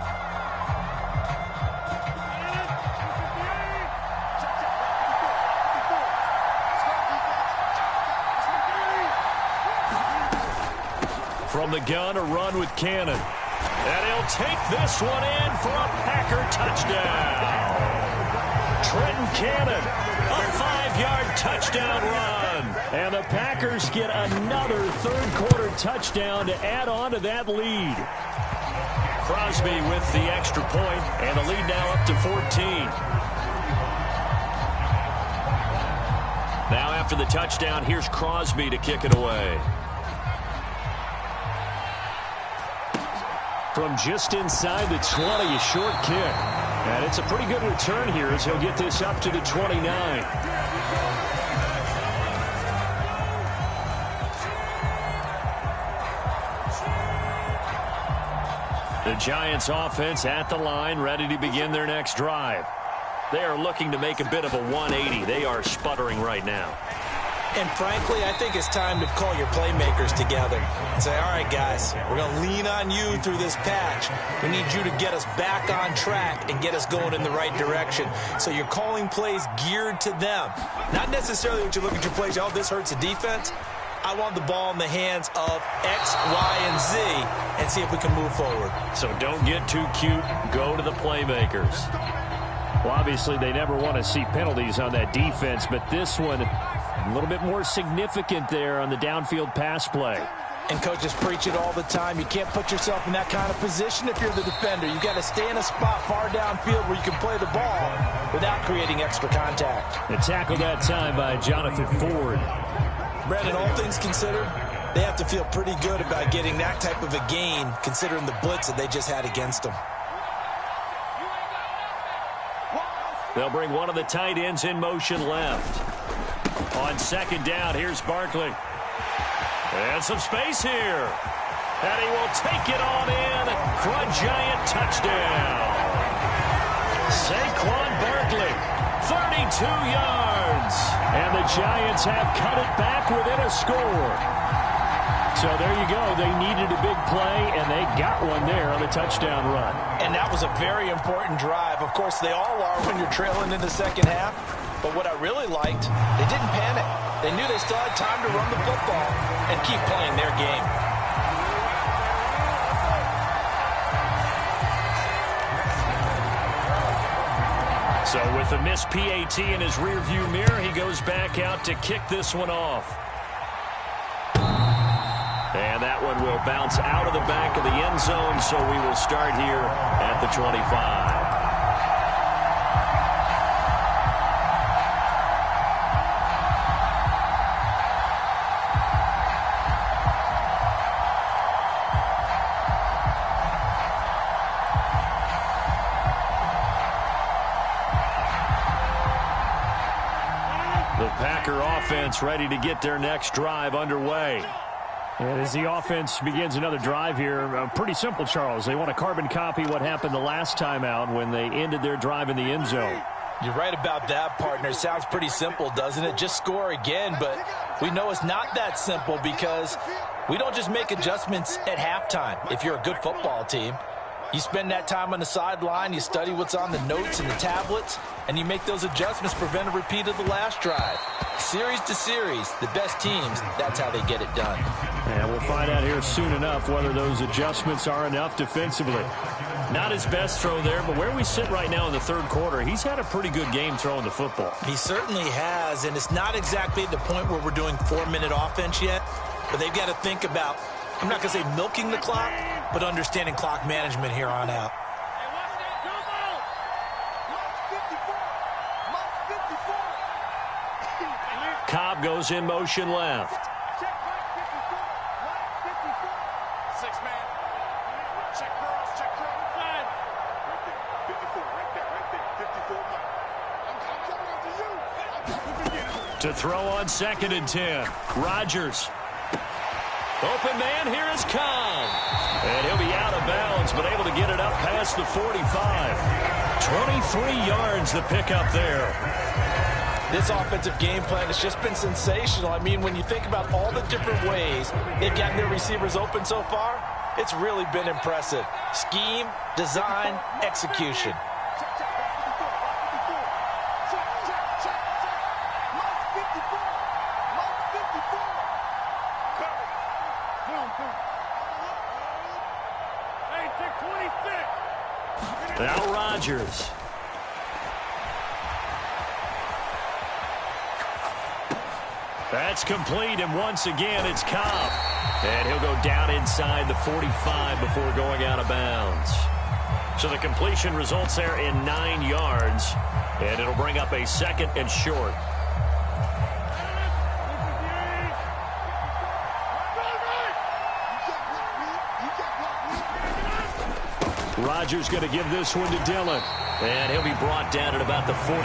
From the gun, a run with Cannon. And he'll take this one in for a Packer touchdown. Trenton Cannon, a 5-yard touchdown run. And the Packers get another third-quarter touchdown to add on to that lead. Crosby with the extra point, and the lead now up to 14. Now after the touchdown, here's Crosby to kick it away. From just inside the 20, a short kick. And it's a pretty good return here as he'll get this up to the 29. The Giants offense at the line, ready to begin their next drive. They are looking to make a bit of a 180. They are sputtering right now. And frankly, I think it's time to call your playmakers together and say, all right, guys, we're going to lean on you through this patch. We need you to get us back on track and get us going in the right direction. So you're calling plays geared to them. Not necessarily when you look at your plays, oh, this hurts the defense. I want the ball in the hands of X, Y, and Z and see if we can move forward. So don't get too cute. Go to the playmakers. Well, obviously, they never want to see penalties on that defense, but this one a little bit more significant there on the downfield pass play. And coaches preach it all the time. You can't put yourself in that kind of position if you're the defender. You got to stay in a spot far downfield where you can play the ball without creating extra contact. A tackle that time by Jonathan Ford. Brandon, all things considered, they have to feel pretty good about getting that type of a gain considering the blitz that they just had against them. They'll bring one of the tight ends in motion left. On second down, here's Barkley. And some space here. And he will take it on in for a Giant touchdown. Saquon Barkley, 32 yards. And the Giants have cut it back within a score. So there you go. They needed a big play, and they got one there on the touchdown run. And that was a very important drive. Of course, they all are when you're trailing in the second half. But what I really liked, they didn't panic. They knew they still had time to run the football and keep playing their game. So with a missed PAT in his rearview mirror, he goes back out to kick this one off. And that one will bounce out of the back of the end zone, so we will start here at the 25. The Packer offense ready to get their next drive underway. And as the offense begins another drive here, pretty simple, Charles. They want to carbon copy what happened the last time out when they ended their drive in the end zone. You're right about that, partner. Sounds pretty simple, doesn't it? Just score again, but we know it's not that simple because we don't just make adjustments at halftime. If you're a good football team, you spend that time on the sideline, you study what's on the notes and the tablets, and you make those adjustments, prevent a repeat of the last drive. Series to series, the best teams, that's how they get it done. And we'll find out here soon enough whether those adjustments are enough defensively. Not his best throw there, but where we sit right now in the third quarter, he's had a pretty good game throwing the football. He certainly has, and it's not exactly at the point where we're doing 4-minute offense yet, but they've got to think about, I'm not going to say milking the clock, but understanding clock management here on out. Cobb goes in motion left. Six-man. Check cross, check cross. Right there. 54, right there. 54 man. I'm coming after you. To throw on second and 10. Rodgers. Open man, here is Cobb. And he'll be out of bounds been able to get it up past the 45. 23 yards the pickup there. This offensive game plan has just been sensational. I mean, when you think about all the different ways they've gotten their receivers open so far, it's really been impressive. Scheme, design, execution. Now Rodgers. That's complete, and once again, it's Cobb. And he'll go down inside the 45 before going out of bounds. So the completion results there in 9 yards, and it'll bring up a 2nd and short. Rodgers going to give this one to Dillon. And he'll be brought down at about the 42.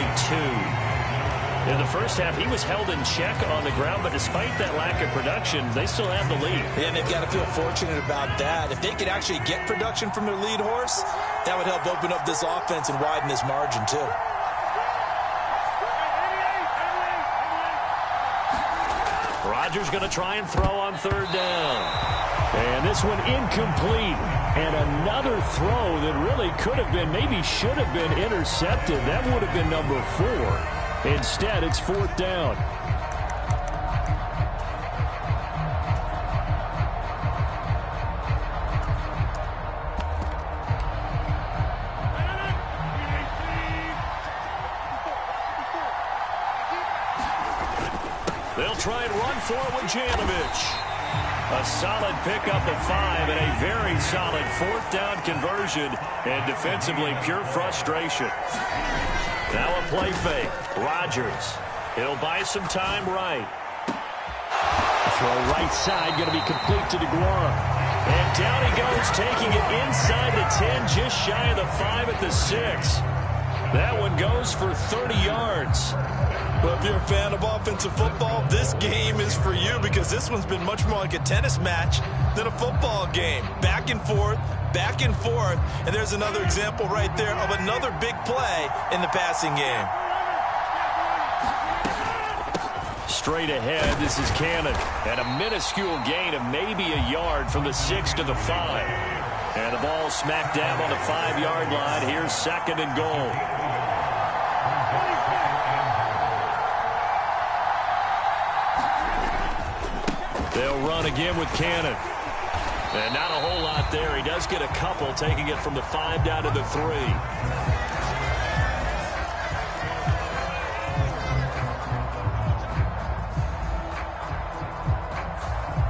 In the first half, he was held in check on the ground, but despite that lack of production, they still have the lead. Yeah, and they've got to feel fortunate about that. If they could actually get production from their lead horse, that would help open up this offense and widen this margin, too. Rodgers going to try and throw on 3rd down. And this one incomplete. And another throw that really could have been, maybe should have been intercepted. That would have been number 4. Instead, it's 4th down. They'll try and run for it with Janovich. A solid pickup of 5 and a very solid 4th down conversion, and defensively pure frustration. Now a play fake. Rodgers. He'll buy some time right. Throw right side, going to be complete to DeGuara. And down he goes, taking it inside the 10, just shy of the 5 at the 6. That one goes for 30 yards. Well, if you're a fan of offensive football, this game is for you because this one's been much more like a tennis match than a football game. Back and forth, and there's another example right there of another big play in the passing game. Straight ahead, this is Cannon, and a minuscule gain of maybe a yard from the 6 to the 5. And the ball smack dab on the 5-yard line. Here's 2nd and goal. They'll run again with Cannon. And not a whole lot there. He does get a couple, taking it from the 5 down to the 3.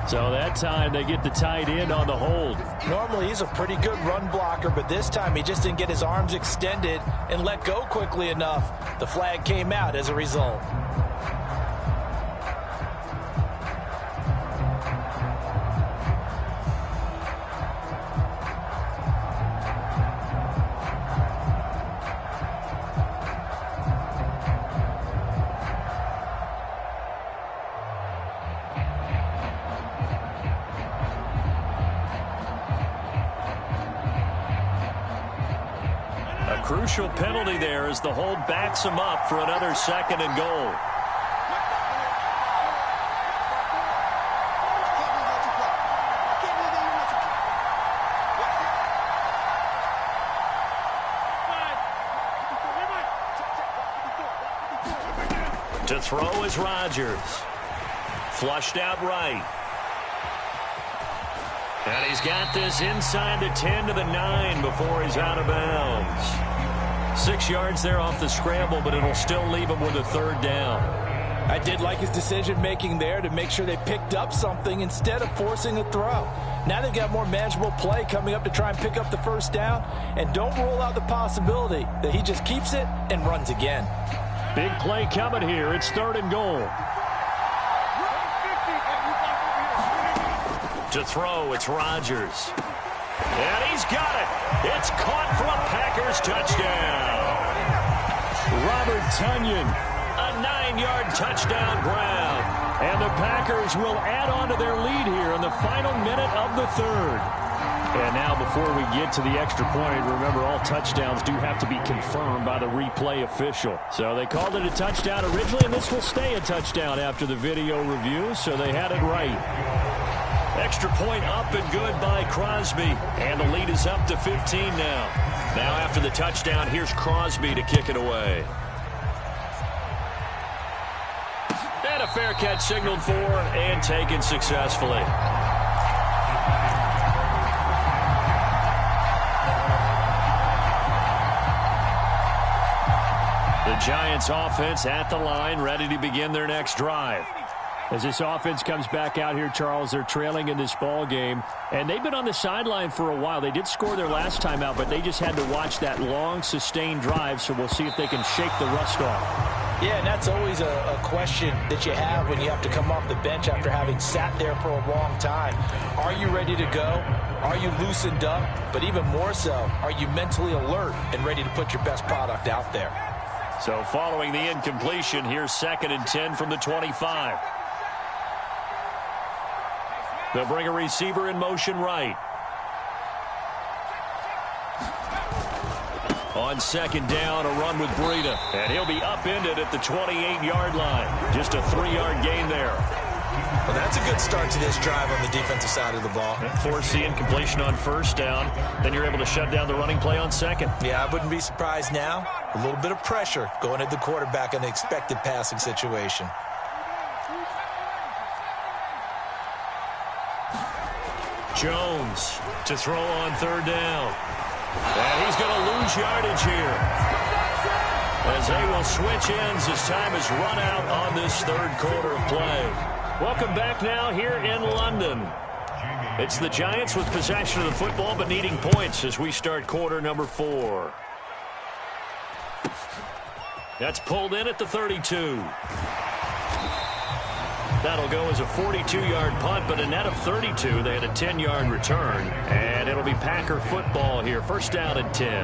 So that time they get the tight end on the hold. Normally he's a pretty good run blocker, but this time he just didn't get his arms extended and let go quickly enough. The flag came out as a result. Crucial penalty there as the hold backs him up for another 2nd and goal. To throw is Rodgers. Flushed out right. And he's got this inside the 10 to the 9 before he's out of bounds. 6 yards there off the scramble, but it'll still leave him with a 3rd down. I did like his decision-making there to make sure they picked up something instead of forcing a throw. Now they've got more manageable play coming up to try and pick up the 1st down, and don't rule out the possibility that he just keeps it and runs again. Big play coming here. It's 3rd and goal. To throw, it's Rodgers. And he's got it. It's caught for a Packers touchdown. Robert Tonyan, a 9-yard touchdown grab. And the Packers will add on to their lead here in the final minute of the 3rd. And now before we get to the extra point, remember all touchdowns do have to be confirmed by the replay official. So they called it a touchdown originally, and this will stay a touchdown after the video review, so they had it right. Extra point up and good by Crosby. And the lead is up to 15 now. Now after the touchdown, here's Crosby to kick it away. And a fair catch signaled for and taken successfully. The Giants offense at the line, ready to begin their next drive. As this offense comes back out here, Charles, they're trailing in this ball game, and they've been on the sideline for a while. They did score their last time out, but they just had to watch that long, sustained drive, so we'll see if they can shake the rust off. Yeah, and that's always a question that you have when you have to come off the bench after having sat there for a long time. Are you ready to go? Are you loosened up? But even more so, are you mentally alert and ready to put your best product out there? So following the incompletion, here's 2nd and 10 from the 25. They'll bring a receiver in motion right. On 2nd down, a run with Breida. And he'll be upended at the 28-yard line. Just a 3-yard gain there. Well, that's a good start to this drive on the defensive side of the ball. Force the incompletion on 1st down. Then you're able to shut down the running play on 2nd. Yeah, I wouldn't be surprised now. A little bit of pressure going at the quarterback in an expected passing situation. Jones to throw on 3rd down. And he's going to lose yardage here, as they will switch ends as time has run out on this 3rd quarter of play. Welcome back now here in London. It's the Giants with possession of the football but needing points as we start quarter number 4. That's pulled in at the 32. That'll go as a 42-yard punt, but a net of 32. They had a 10-yard return, and it'll be Packer football here. 1st down and 10.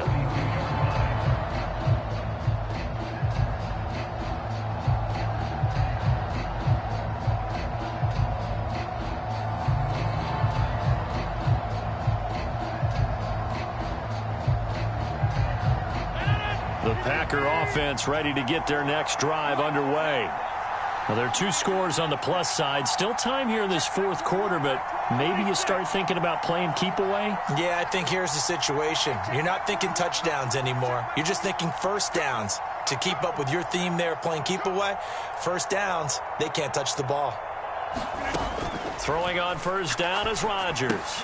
The Packer offense ready to get their next drive underway. Well, there are 2 scores on the plus side. Still time here in this 4th quarter, but maybe you start thinking about playing keep away? Yeah, I think here's the situation. You're not thinking touchdowns anymore. You're just thinking 1st downs. To keep up with your theme there, playing keep away, 1st downs, they can't touch the ball. Throwing on 1st down is Rodgers.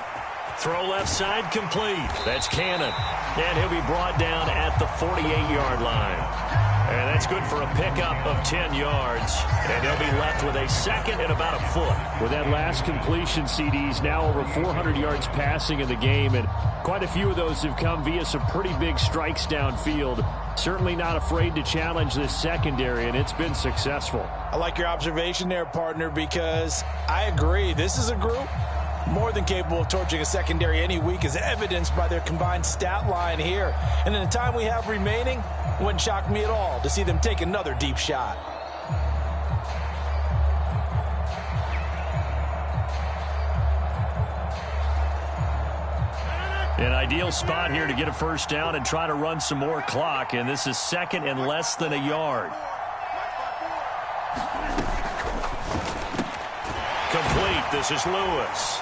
Throw left side complete. That's Cannon. And he'll be brought down at the 48-yard line. And that's good for a pickup of 10 yards. And they'll be left with a 2nd and about a foot. With that last completion, CD's now over 400 yards passing in the game, and quite a few of those have come via some pretty big strikes downfield. Certainly not afraid to challenge this secondary, and it's been successful. I like your observation there, partner, because I agree. This is a group more than capable of torching a secondary any week, as evidenced by their combined stat line here. And in the time we have remaining, it wouldn't shock me at all to see them take another deep shot. An ideal spot here to get a 1st down and try to run some more clock, and this is 2nd and less than a yard. Complete. This is Lewis.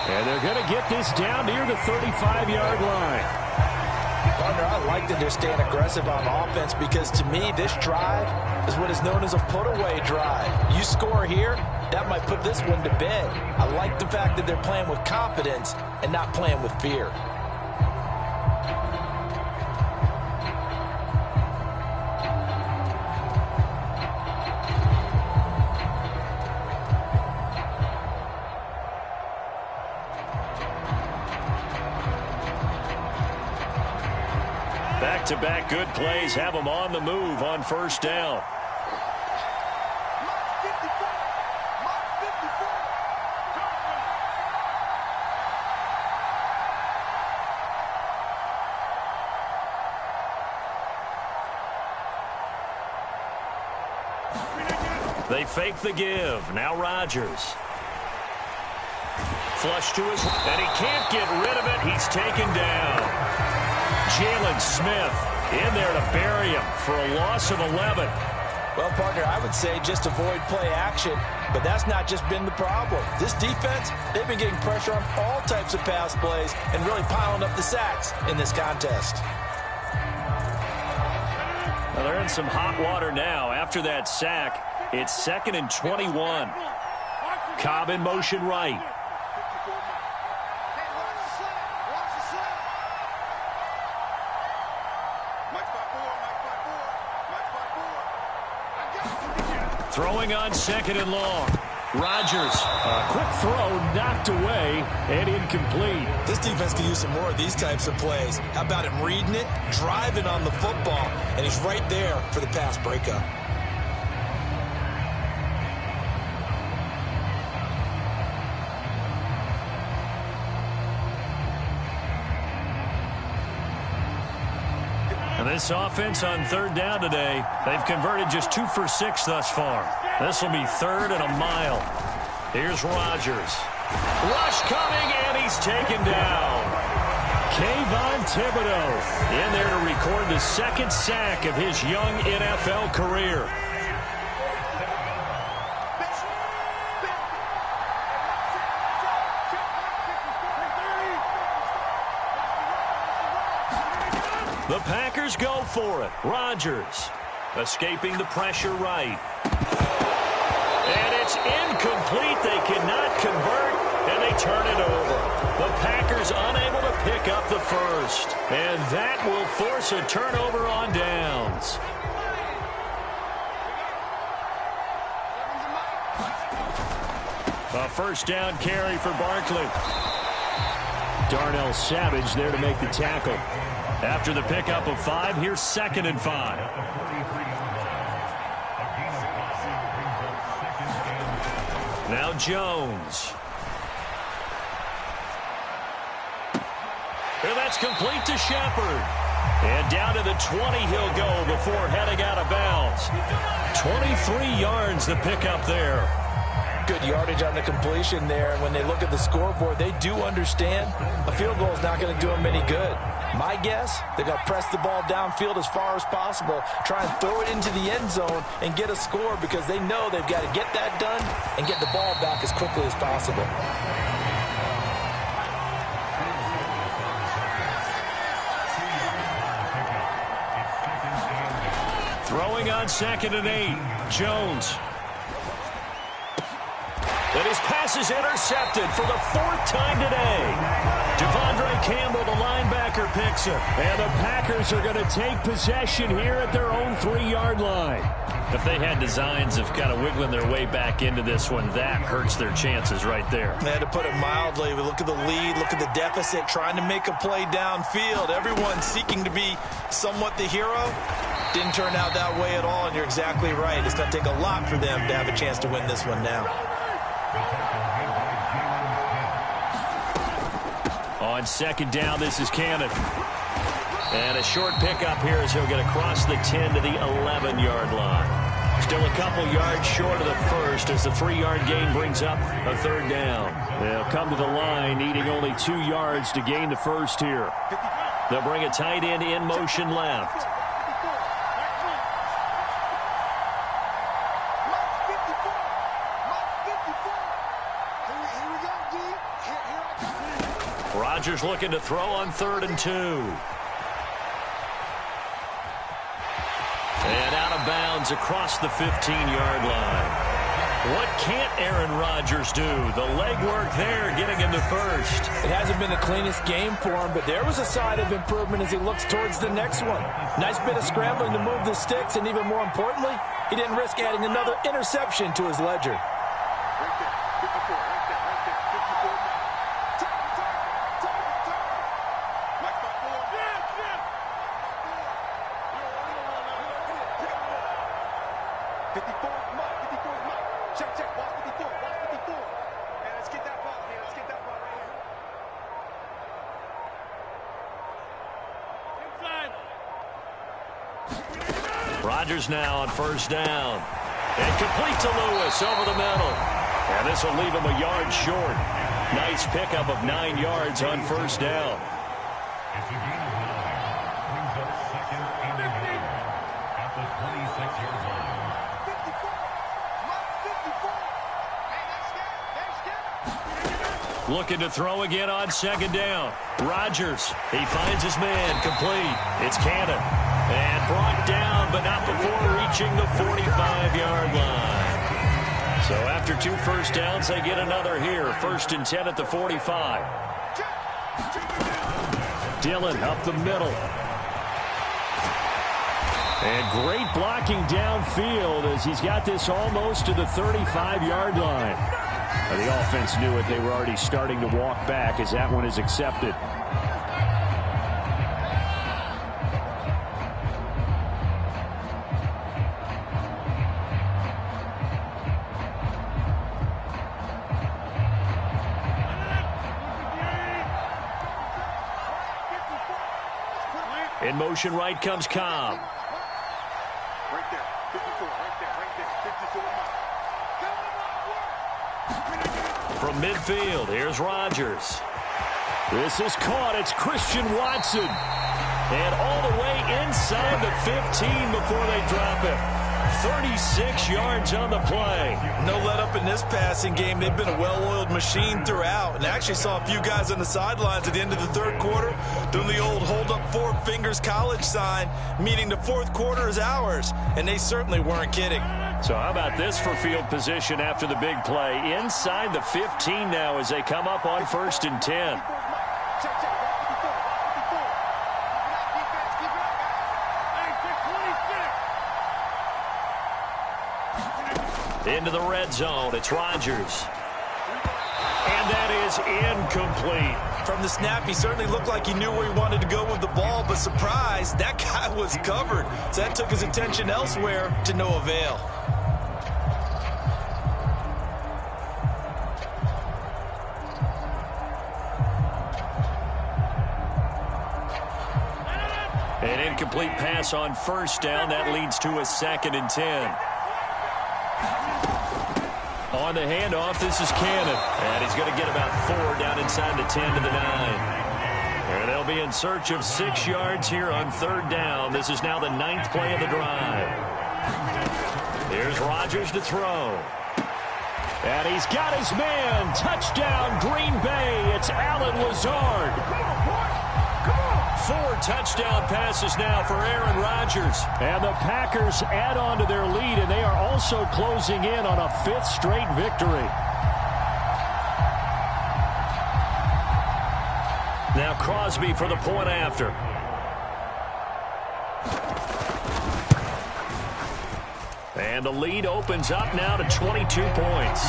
And they're going to get this down near the 35-yard line. Partner, I like that they're staying aggressive on offense, because to me, this drive is what is known as a put-away drive. You score here, that might put this one to bed. I like the fact that they're playing with confidence and not playing with fear. Back-to-back good plays have them on the move on 1st down. They fake the give. Now Rodgers. Flush to his, and he can't get rid of it. He's taken down. Jalen Smith in there to bury him for a loss of 11. Well, partner, I would say just avoid play action, but that's not just been the problem. This defense, they've been getting pressure on all types of pass plays and really piling up the sacks in this contest. Well, they're in some hot water now. After that sack, it's 2nd and 21. Cobb in motion right. Throwing on 2nd and long. Rodgers, a quick throw knocked away and incomplete. This defense can use some more of these types of plays. How about him reading it, driving on the football, and he's right there for the pass breakup. And this offense on 3rd down today, they've converted just 2 for 6 thus far. This will be 3rd and a mile. Here's Rodgers. Rush coming, and he's taken down. Kayvon Thibodeau in there to record the 2nd sack of his young NFL career. The Packers go for it. Rodgers escaping the pressure right. And it's incomplete. They cannot convert, and they turn it over. The Packers unable to pick up the first. And that will force a turnover on downs. A first down carry for Barkley. Darnell Savage there to make the tackle. After the pickup of 5, here's 2nd and 5. Now Jones. And that's complete to Shepard. And down to the 20 he'll go before heading out of bounds. 23 yards the pickup there. Good yardage on the completion there. And when they look at the scoreboard, they do understand a field goal is not going to do them any good. My guess, they're going to press the ball downfield as far as possible, try and throw it into the end zone and get a score because they know they've got to get that done and get the ball back as quickly as possible. Throwing on 2nd and 8, Jones. And his pass is intercepted for the 4th time today. Devondre Campbell, the linebacker, picks it. And the Packers are going to take possession here at their own 3-yard line. If they had designs of kind of wiggling their way back into this one, that hurts their chances right there. They had to put it mildly. We look at the lead, look at the deficit, trying to make a play downfield. Everyone seeking to be somewhat the hero. Didn't turn out that way at all, and you're exactly right. It's going to take a lot for them to have a chance to win this one now. On 2nd down, this is Cannon. And a short pickup here as he'll get across the 10 to the 11-yard line. Still a couple yards short of the first as the 3-yard gain brings up a 3rd down. They'll come to the line needing only 2 yards to gain the first here. They'll bring a tight end in motion left. Rodgers looking to throw on 3rd and 2. And out of bounds across the 15-yard line. What can't Aaron Rodgers do? The legwork there getting him to first. It hasn't been the cleanest game for him, but there was a sign of improvement as he looks towards the next one. Nice bit of scrambling to move the sticks, and even more importantly, he didn't risk adding another interception to his ledger. Rodgers now on 1st down. And complete to Lewis over the middle. And this will leave him a yard short. Nice pickup of 9 yards on first down. It's a gain of 9. Brings up second and 11 at the 26-yard line. 54. Looking to throw again on second down. Rodgers, he finds his man, complete. It's Cannon. And brought down, but not before reaching the 45-yard line. So after 2 first downs, they get another here. 1st and 10 at the 45. Dillon up the middle. And great blocking downfield as he's got this almost to the 35-yard line. The offense knew it. They were already starting to walk back as that one is accepted. In motion right comes Cobb. Right there. 54. Right there. 54. From midfield, here's Rodgers. This is caught. It's Christian Watson. And all the way inside the 15 before they drop it. 36 yards on the play. No let up in this passing game. They've been a well-oiled machine throughout. And actually saw a few guys on the sidelines at the end of the third quarter doing the old hold up 4 fingers college sign, meaning the fourth quarter is ours. And they certainly weren't kidding. So how about this for field position after the big play? Inside the 15 now as they come up on 1st and 10. Into the red zone. It's Rodgers. And that is incomplete. From the snap, he certainly looked like he knew where he wanted to go with the ball, but surprise, that guy was covered. So that took his attention elsewhere to no avail. An incomplete pass on first down. That leads to a 2nd and 10. On the handoff, this is Cannon. And he's going to get about 4 down inside the 10 to the 9. And they'll be in search of 6 yards here on 3rd down. This is now the 9th play of the drive. Here's Rodgers to throw. And he's got his man. Touchdown, Green Bay. It's Allen Lazard. 4 touchdown passes now for Aaron Rodgers. And the Packers add on to their lead, and they are also closing in on a 5th straight victory. Now Crosby for the point after. And the lead opens up now to 22 points.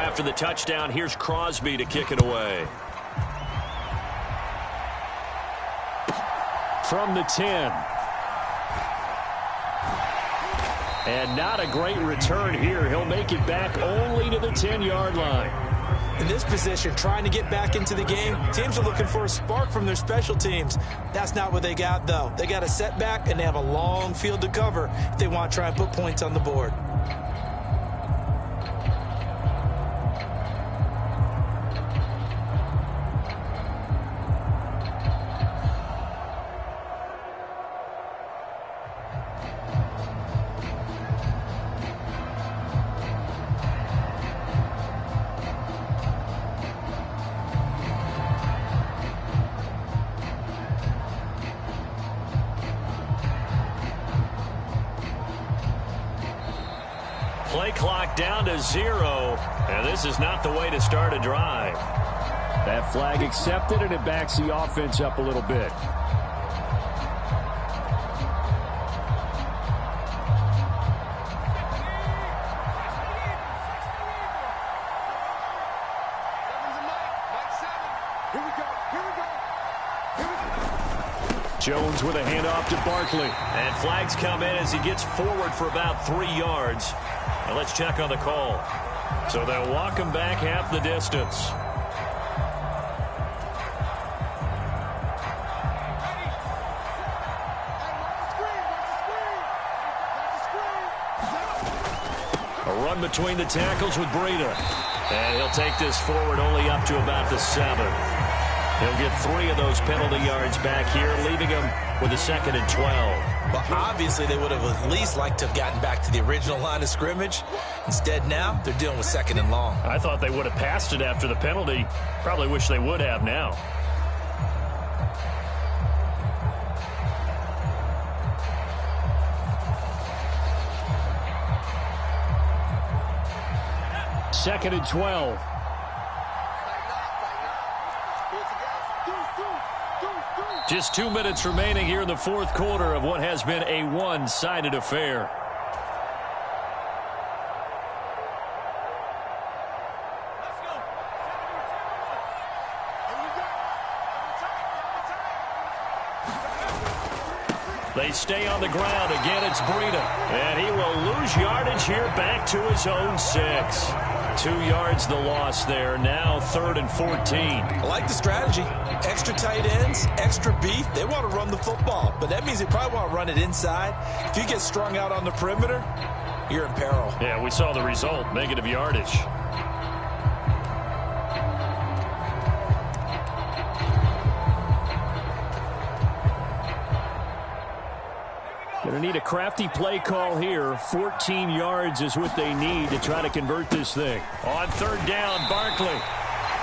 After the touchdown, here's Crosby to kick it away. From the 10. And not a great return here. He'll make it back only to the 10-yard line. In this position, trying to get back into the game, teams are looking for a spark from their special teams. That's not what they got, though. They got a setback, and they have a long field to cover if they want to try and put points on the board. Play clock down to 0, and this is not the way to start a drive. That flag accepted, and it backs the offense up a little bit. Jones with a handoff to Barkley. And flags come in as he gets forward for about 3 yards. Now let's check on the call. So they'll walk him back half the distance. A run between the tackles with Breida. And he'll take this forward only up to about the 7. He'll get 3 of those penalty yards back here, leaving him with a 2nd and 12. But obviously they would have at least liked to have gotten back to the original line of scrimmage. Instead now, they're dealing with 2nd and long. I thought they would have passed it after the penalty. Probably wish they would have now. Second and 12. Just 2 minutes remaining here in the fourth quarter of what has been a one-sided affair. They stay on the ground. Again, it's Breida. And he will lose yardage here back to his own 6. 2 yards the loss there. Now 3rd and 14. I like the strategy. Extra tight ends, extra beef. They want to run the football, but that means they probably want to run it inside. If you get strung out on the perimeter, you're in peril. Yeah, we saw the result. Negative yardage. Going to need a crafty play call here. 14 yards is what they need to try to convert this thing. On 3rd down, Barkley.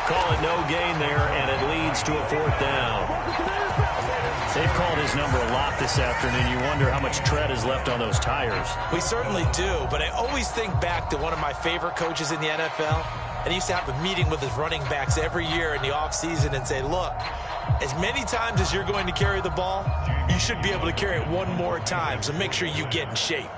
Call it no gain there, and it leads to a 4th down. They've called his number a lot this afternoon. You wonder how much tread is left on those tires. We certainly do, but I always think back to one of my favorite coaches in the NFL, and he used to have a meeting with his running backs every year in the offseason and say, look, as many times as you're going to carry the ball, you should be able to carry it one more time, so make sure you get in shape.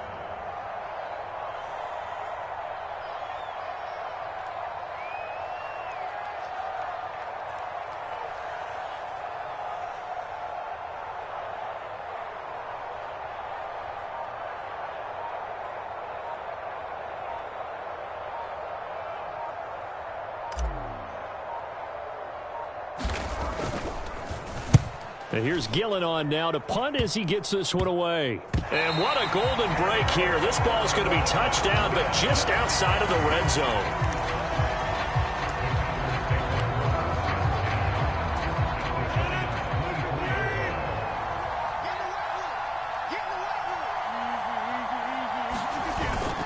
And here's Gillen on now to punt as he gets this one away. And what a golden break here. This ball is going to be touchdown, but just outside of the red zone.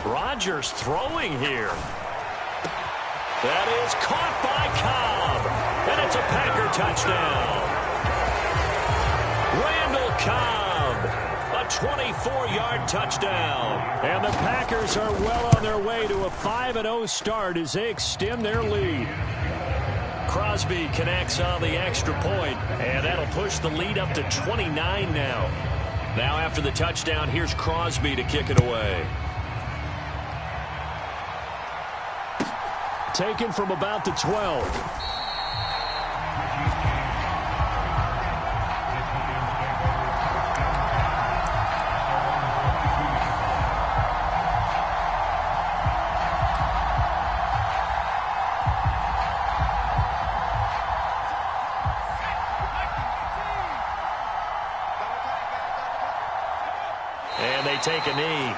Rodgers throwing here. That is caught by Cobb. And it's a Packer touchdown. Randall Cobb, a 24-yard touchdown. And the Packers are well on their way to a 5-0 start as they extend their lead. Crosby connects on the extra point, and that'll push the lead up to 29 now. Now after the touchdown, here's Crosby to kick it away. Taken from about the 12. And they take a knee.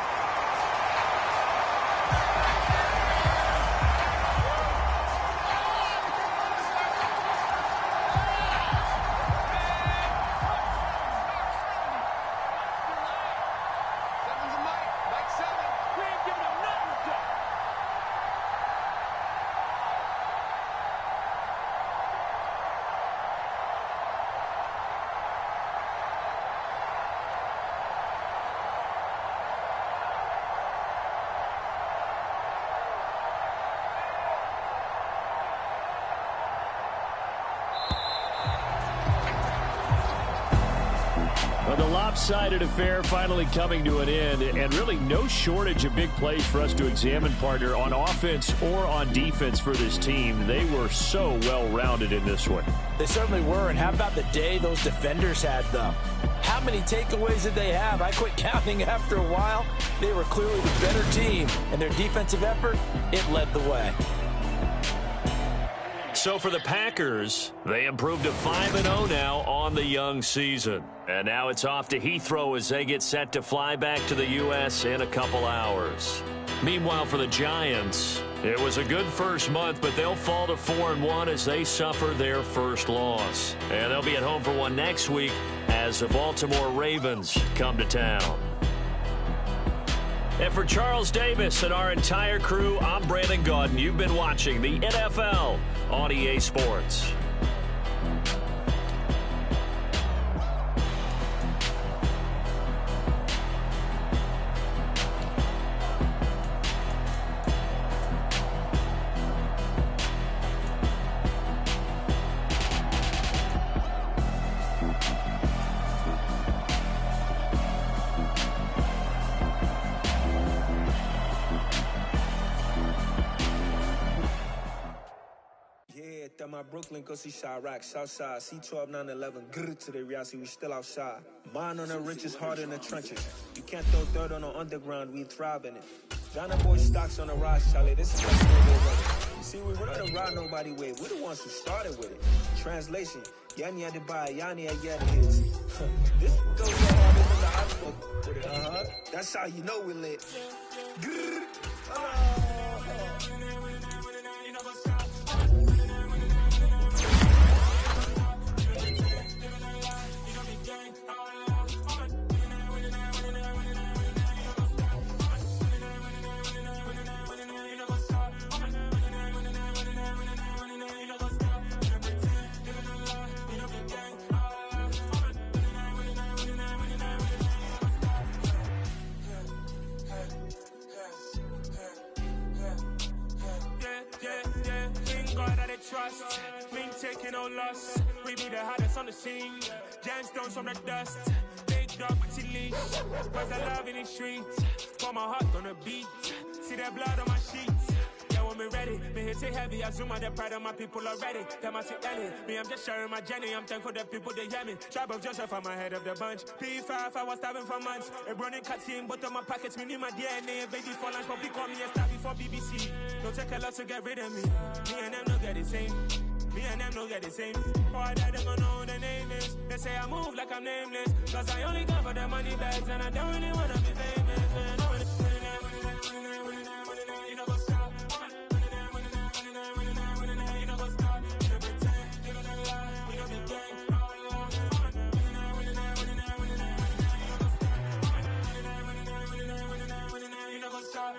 lopsided affair finally coming to an end, and really no shortage of big plays for us to examine, partner, on offense or on defense for this team. They were so well-rounded in this one. They certainly were, and how about the day those defenders had, though? How many takeaways did they have? I quit counting after a while. They were clearly the better team, and their defensive effort, it led the way. So for the Packers, they improved to 5-0 now on the young season. And now it's off to Heathrow as they get set to fly back to the U.S. in a couple hours. Meanwhile, for the Giants, it was a good first month, but they'll fall to 4-1 as they suffer their first loss. And they'll be at home for one next week as the Baltimore Ravens come to town. And for Charles Davis and our entire crew, I'm Brandon Gaudin. You've been watching the NFL on EA Sports. My Brooklyn, go see Chirac, Southside, C12, 911, grrr to the reality, we still outside. Mine on the richest, heart in the trenches. You can't throw dirt on the underground, we thrive in it. Johnny Boy stocks on the rise, Charlie, this is what's going on. You see, we don't ride nobody with, we're the ones who started with it. Translation, Yanni had to buy, Yanni had to hit. This goes so hard, this is the hospital with it, That's how you know we're lit. Grrr, trust, we ain't taking no loss. We be the hottest on the scene. Gemstones from the dust. Big dog with your leash. Where's the love in the streets? Pour my heart on the beat. See that blood on my sheets. Yeah, when we ready, me hit it heavy. I zoom out the pride of my people already. Them I see Ellie. Me, I'm just sharing my journey. I'm thankful that people they hear me. Tribe of Joseph, I'm ahead of the bunch. ps4, I was starving for months. A running cutscene, but on my pockets, me need my DNA. Baby for lunch, but we call me a star before BBC. Don't take a lot to get rid of me. Me and them don't get the same. Me and them don't get the same. Boy, that they gonna know who the name is. They say I move like I'm nameless. Cause I only come for the money bags and I don't really wanna be famous, man. You know what's up? You know what's up? You know pretend. You know the lie. You know the game. You know what's up?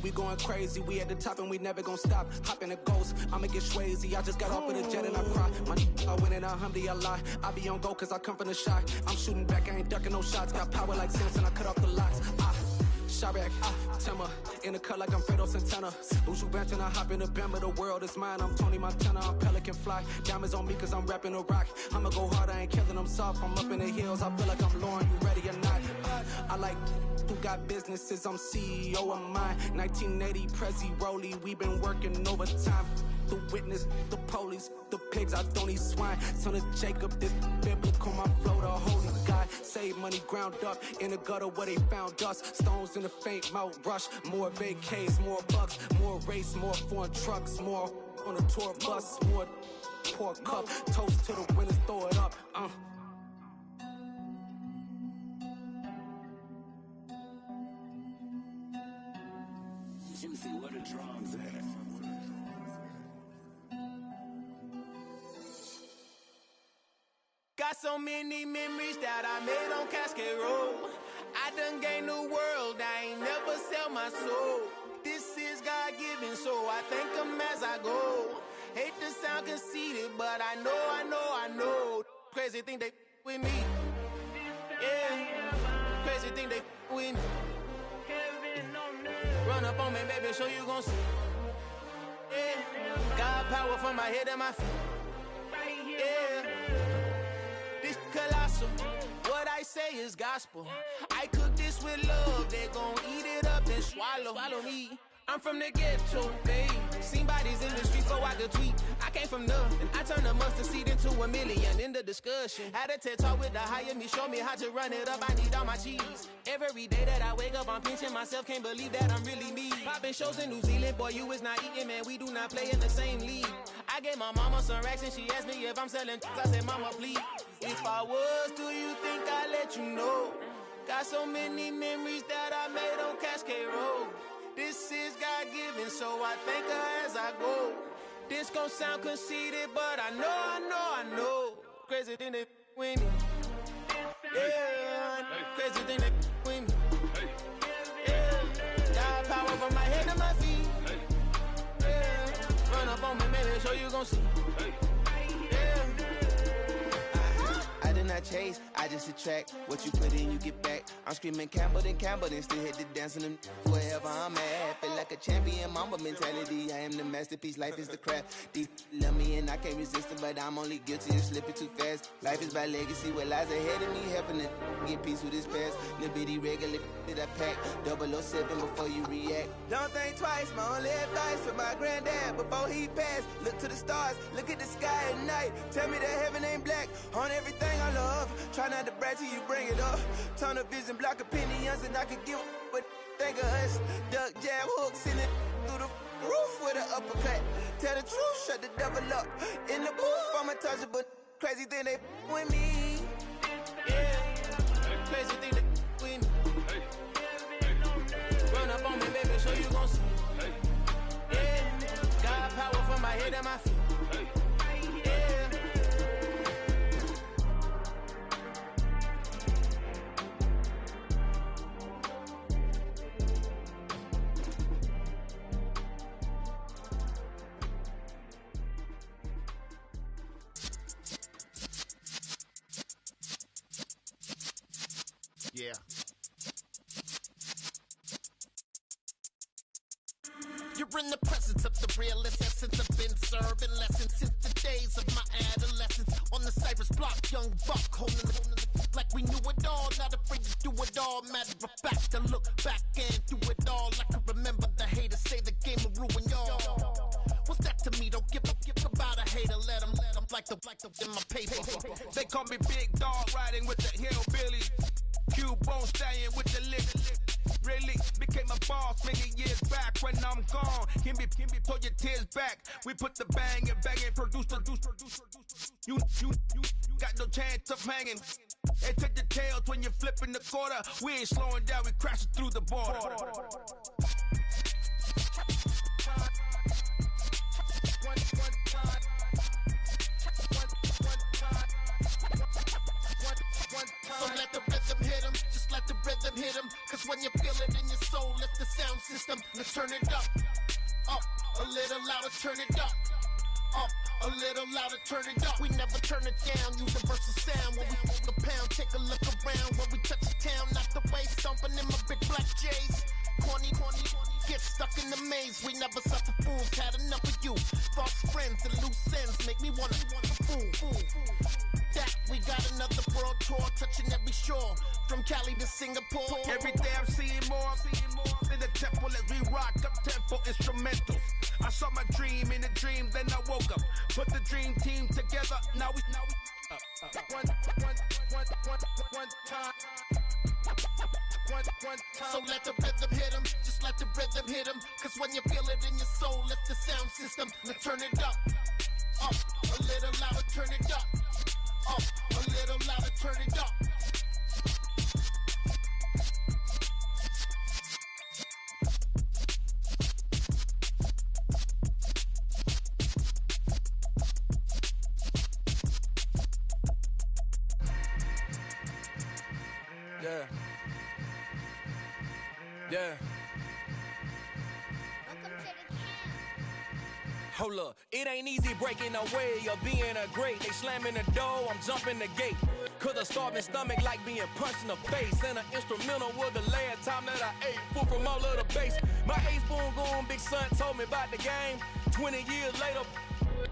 We going crazy, we at the top and we never gonna stop. Hop in a ghost, I'ma get swayzy. I just got off of the jet and I cry. My I win in a Humvee, I lie. I be on go cause I come from the shot. I'm shooting back, I ain't ducking no shots. Got power like Samson, I cut off the locks. Chirac, Timmer, in the cut like I'm Fredo Santana. Buju Banton, I hop in the Bama, the world is mine. I'm Tony Montana, I'm Pelican Fly. Diamonds on me cause I'm rapping a rock. I'ma go hard, I ain't killing them soft. I'm up in the hills, I feel like I'm Lauren, you ready or not? I like who got businesses, I'm CEO of mine. 1980, Prezi Rolly, we been working overtime. The witness, the police, the pigs, I don't eat swine. Son of Jacob, this biblical, my flow, the holy God. Save money ground up in the gutter where they found us. Stones in the faint mouth rush. More vacays, more bucks, more race, more foreign trucks, more on a tour bus, more pour cup. Toast to the winners, throw it up. Juicy, where the drums at? Got so many memories that I made on Cascade Road. I done gained the world, I ain't never sell my soul. This is God-given, so I thank him as I go. Hate to sound conceited, but I know. Crazy thing they with me. Yeah, crazy thing they with me. Run up on me, baby, show you gon' see. Yeah, God power from my head and my feet. Yeah, this colossal. What I say is gospel. I cook this with love. They gon' eat it up and swallow me. I'm from the ghetto, babe. Seen bodies in the street so I could tweet. I came from nothing. I turned a mustard seed into a million in the discussion. Had a TED talk with the higher me, show me how to run it up. I need all my cheese. Every day that I wake up, I'm pinching myself. Can't believe that I'm really me. Popping shows in New Zealand, boy, you is not eating, man. We do not play in the same league. I gave my mama some racks and she asked me if I'm selling. I said, mama, please. If I was, do you think I'd let you know? Got so many memories that I made on Cascade Road. This is God-given, so I thank her as I go. This gon' sound conceited, but I know. Crazy thing that with me. Yeah, crazy thing that with me. Yeah, got power from my head to my feet. Yeah, run up on me, maybe so you gon' see. Yeah. I did not chase, I just attract. What you put in, you get back. I'm screaming Campbell, then still hit the dance and them wherever I'm at. Feel like a champion, mamba mentality. I am the masterpiece, life is the craft. Deep love me and I can't resist it, but I'm only guilty of slipping too fast. Life is by legacy, what lies ahead of me, helping to get peace with this past. Little bitty regular that I pack, 007 before you react. Don't think twice, my only advice for my granddad before he passed. Look to the stars, look at the sky at night. Tell me that heaven ain't black on everything I love. Try not to brag till you bring it up. Tunnel vision, block opinions, and I could give but think of us. Duck jab hooks in it through the roof with an uppercut. Tell the truth, shut the devil up. In the booth, I'm untouchable. Crazy thing they with me. Yeah, crazy thing they with me. Run up on me, baby, so you gon' see. Yeah, got power from my head and my feet. Yeah. You're in the presence of the realest essence. I've been serving lessons since the days of my adolescence. On the Cypress block, young buck holding the like we knew it all. Not afraid to do it all. Matter of fact, to look back and do it all. I can remember the haters say the game will ruin y'all. What's that to me? Don't give about a hater. Let them like the in my paper. They call me Big Dog, riding with the hillbilly. Cubone staying with the lick. Really became a boss many years back. When I'm gone, can be pull your tears back. We put the bang and produce. You got no chance of hanging. They take the tails when you're flipping the quarter. We ain't slowing down, we crashing through the border. So let the rhythm hit him, just let the rhythm hit him. Cause when you feel it in your soul, lift the sound system. Let's turn it up, a little louder, turn it up, a little louder, turn it up. We never turn it down, universal sound. When we hold the pound, take a look around. When we touch the town, not the way, stomping in my big black J's. Corny, get stuck in the maze. We never suffer fools, had enough of you. False friends and loose ends make me wanna fool. That we got another world tour, touching every shore, from Cali to Singapore. Every day I'm seeing more in the temple as we rock up tempo instrumentals. I saw my dream in a dream, then I woke up. Put the dream team together. Now we one time. So let the rhythm hit him, just let the rhythm hit him. Cause when you feel it in your soul, lift the sound system. Let's turn it up, a little louder, turn it up, a little louder, turn it up. Yeah. Yeah. Hold up, it ain't easy breaking away or being a great. They slamming the door, I'm jumping the gate. Cause a starving stomach like being punched in the face. And an instrumental was the last time that I ate. Food from all of the bass. My ace boom goon, big son told me about the game. 20 years later,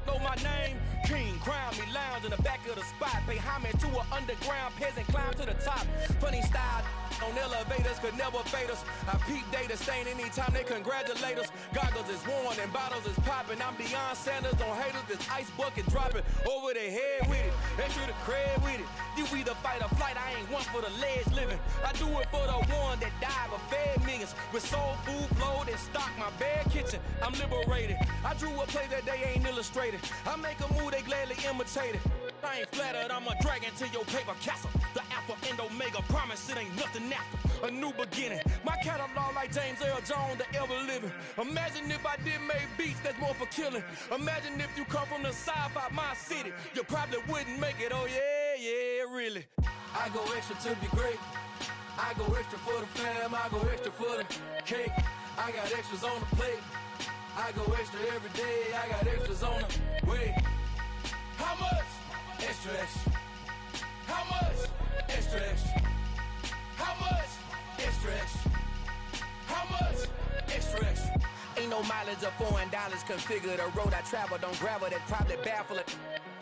know my name. King, crown me, lounge in the back of the spot. Pay homage to an underground peasant, climb to the top. Funny style on elevators could never fade us. I peep data stain anytime they congratulate us. Goggles is worn and bottles is popping. I'm beyond Sanders on haters. This ice bucket dropping over their head with it. Extra the cred with it. You either fight or flight. I ain't one for the ledge living. I do it for the one that died but fed millions. With soul food flowed and stock my bare kitchen. I'm liberated. I drew a play that they ain't illustrated. I make a move they gladly imitate it. I ain't flattered, I'm a dragon to your paper castle. The alpha and omega, promise it ain't nothing after. A new beginning. My catalog like James Earl Jones, the ever living. Imagine if I did make beats that's more for killing. Imagine if you come from the sci-fi, my city. You probably wouldn't make it, oh yeah, really. I go extra to be great. I go extra for the fam, I go extra for the cake. I got extras on the plate. I go extra every day, I got extras on the way. How much? Extra, extra. How much? Extra, extra. How much? Extra, extra. How much? Extra, extra. Ain't no mileage of $4 configure the road I travel. Don't gravel that probably baffle it.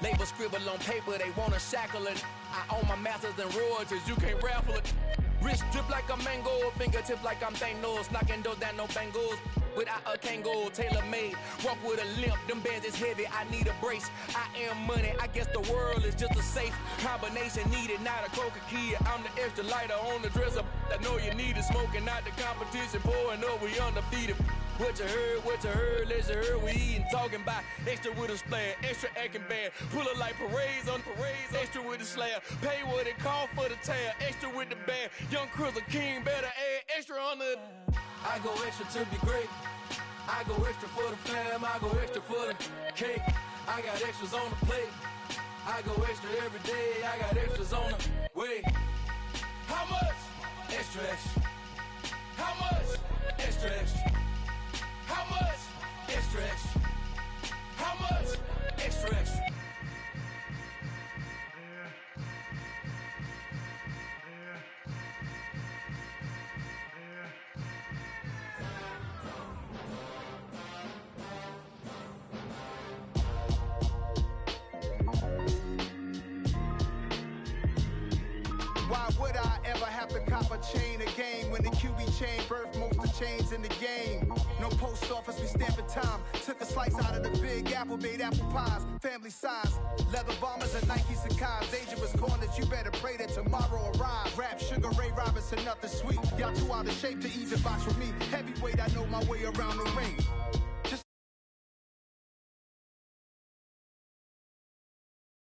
Label scribble on paper, they wanna shackle it. I own my masters and royalties, you can't raffle it. Wrist drip like a mango, fingertips like I'm Thanos. Knocking those down, no bangles. Without a Kangol, tailor-made. Walk with a limp, them bands is heavy, I need a brace. I am money, I guess the world is just a safe combination needed, not a coca key. I'm the extra lighter on the dresser. I know you need it, smoking out the competition, pouring up, we undefeated. What you heard, let you heard, we eating, talking about extra with a splash, extra acting bad. Pull it like parades on parades, extra with the slab. Pay what it cost for the tab, extra with the band. Young Crizzle King, better add extra on the. I go extra to be great. I go extra for the fam, I go extra for the cake. I got extras on the plate. I go extra every day, I got extras on the way. How much? Extra, extra. How much? Extra, extra. How much? Extra, extra. How much? Extra, extra. Why would I ever have to cop a chain again when the QB chain birthed most of chains in the game? No post office, we stamping time. Took a slice out of the big apple, made apple pies, family size. Leather bombers and Nike Sakai's. Dangerous corners, you better pray that tomorrow arrives. Rap, Sugar Ray Robinson, nothing sweet. Y'all too out of shape to even box with me. Heavyweight, I know my way around the ring.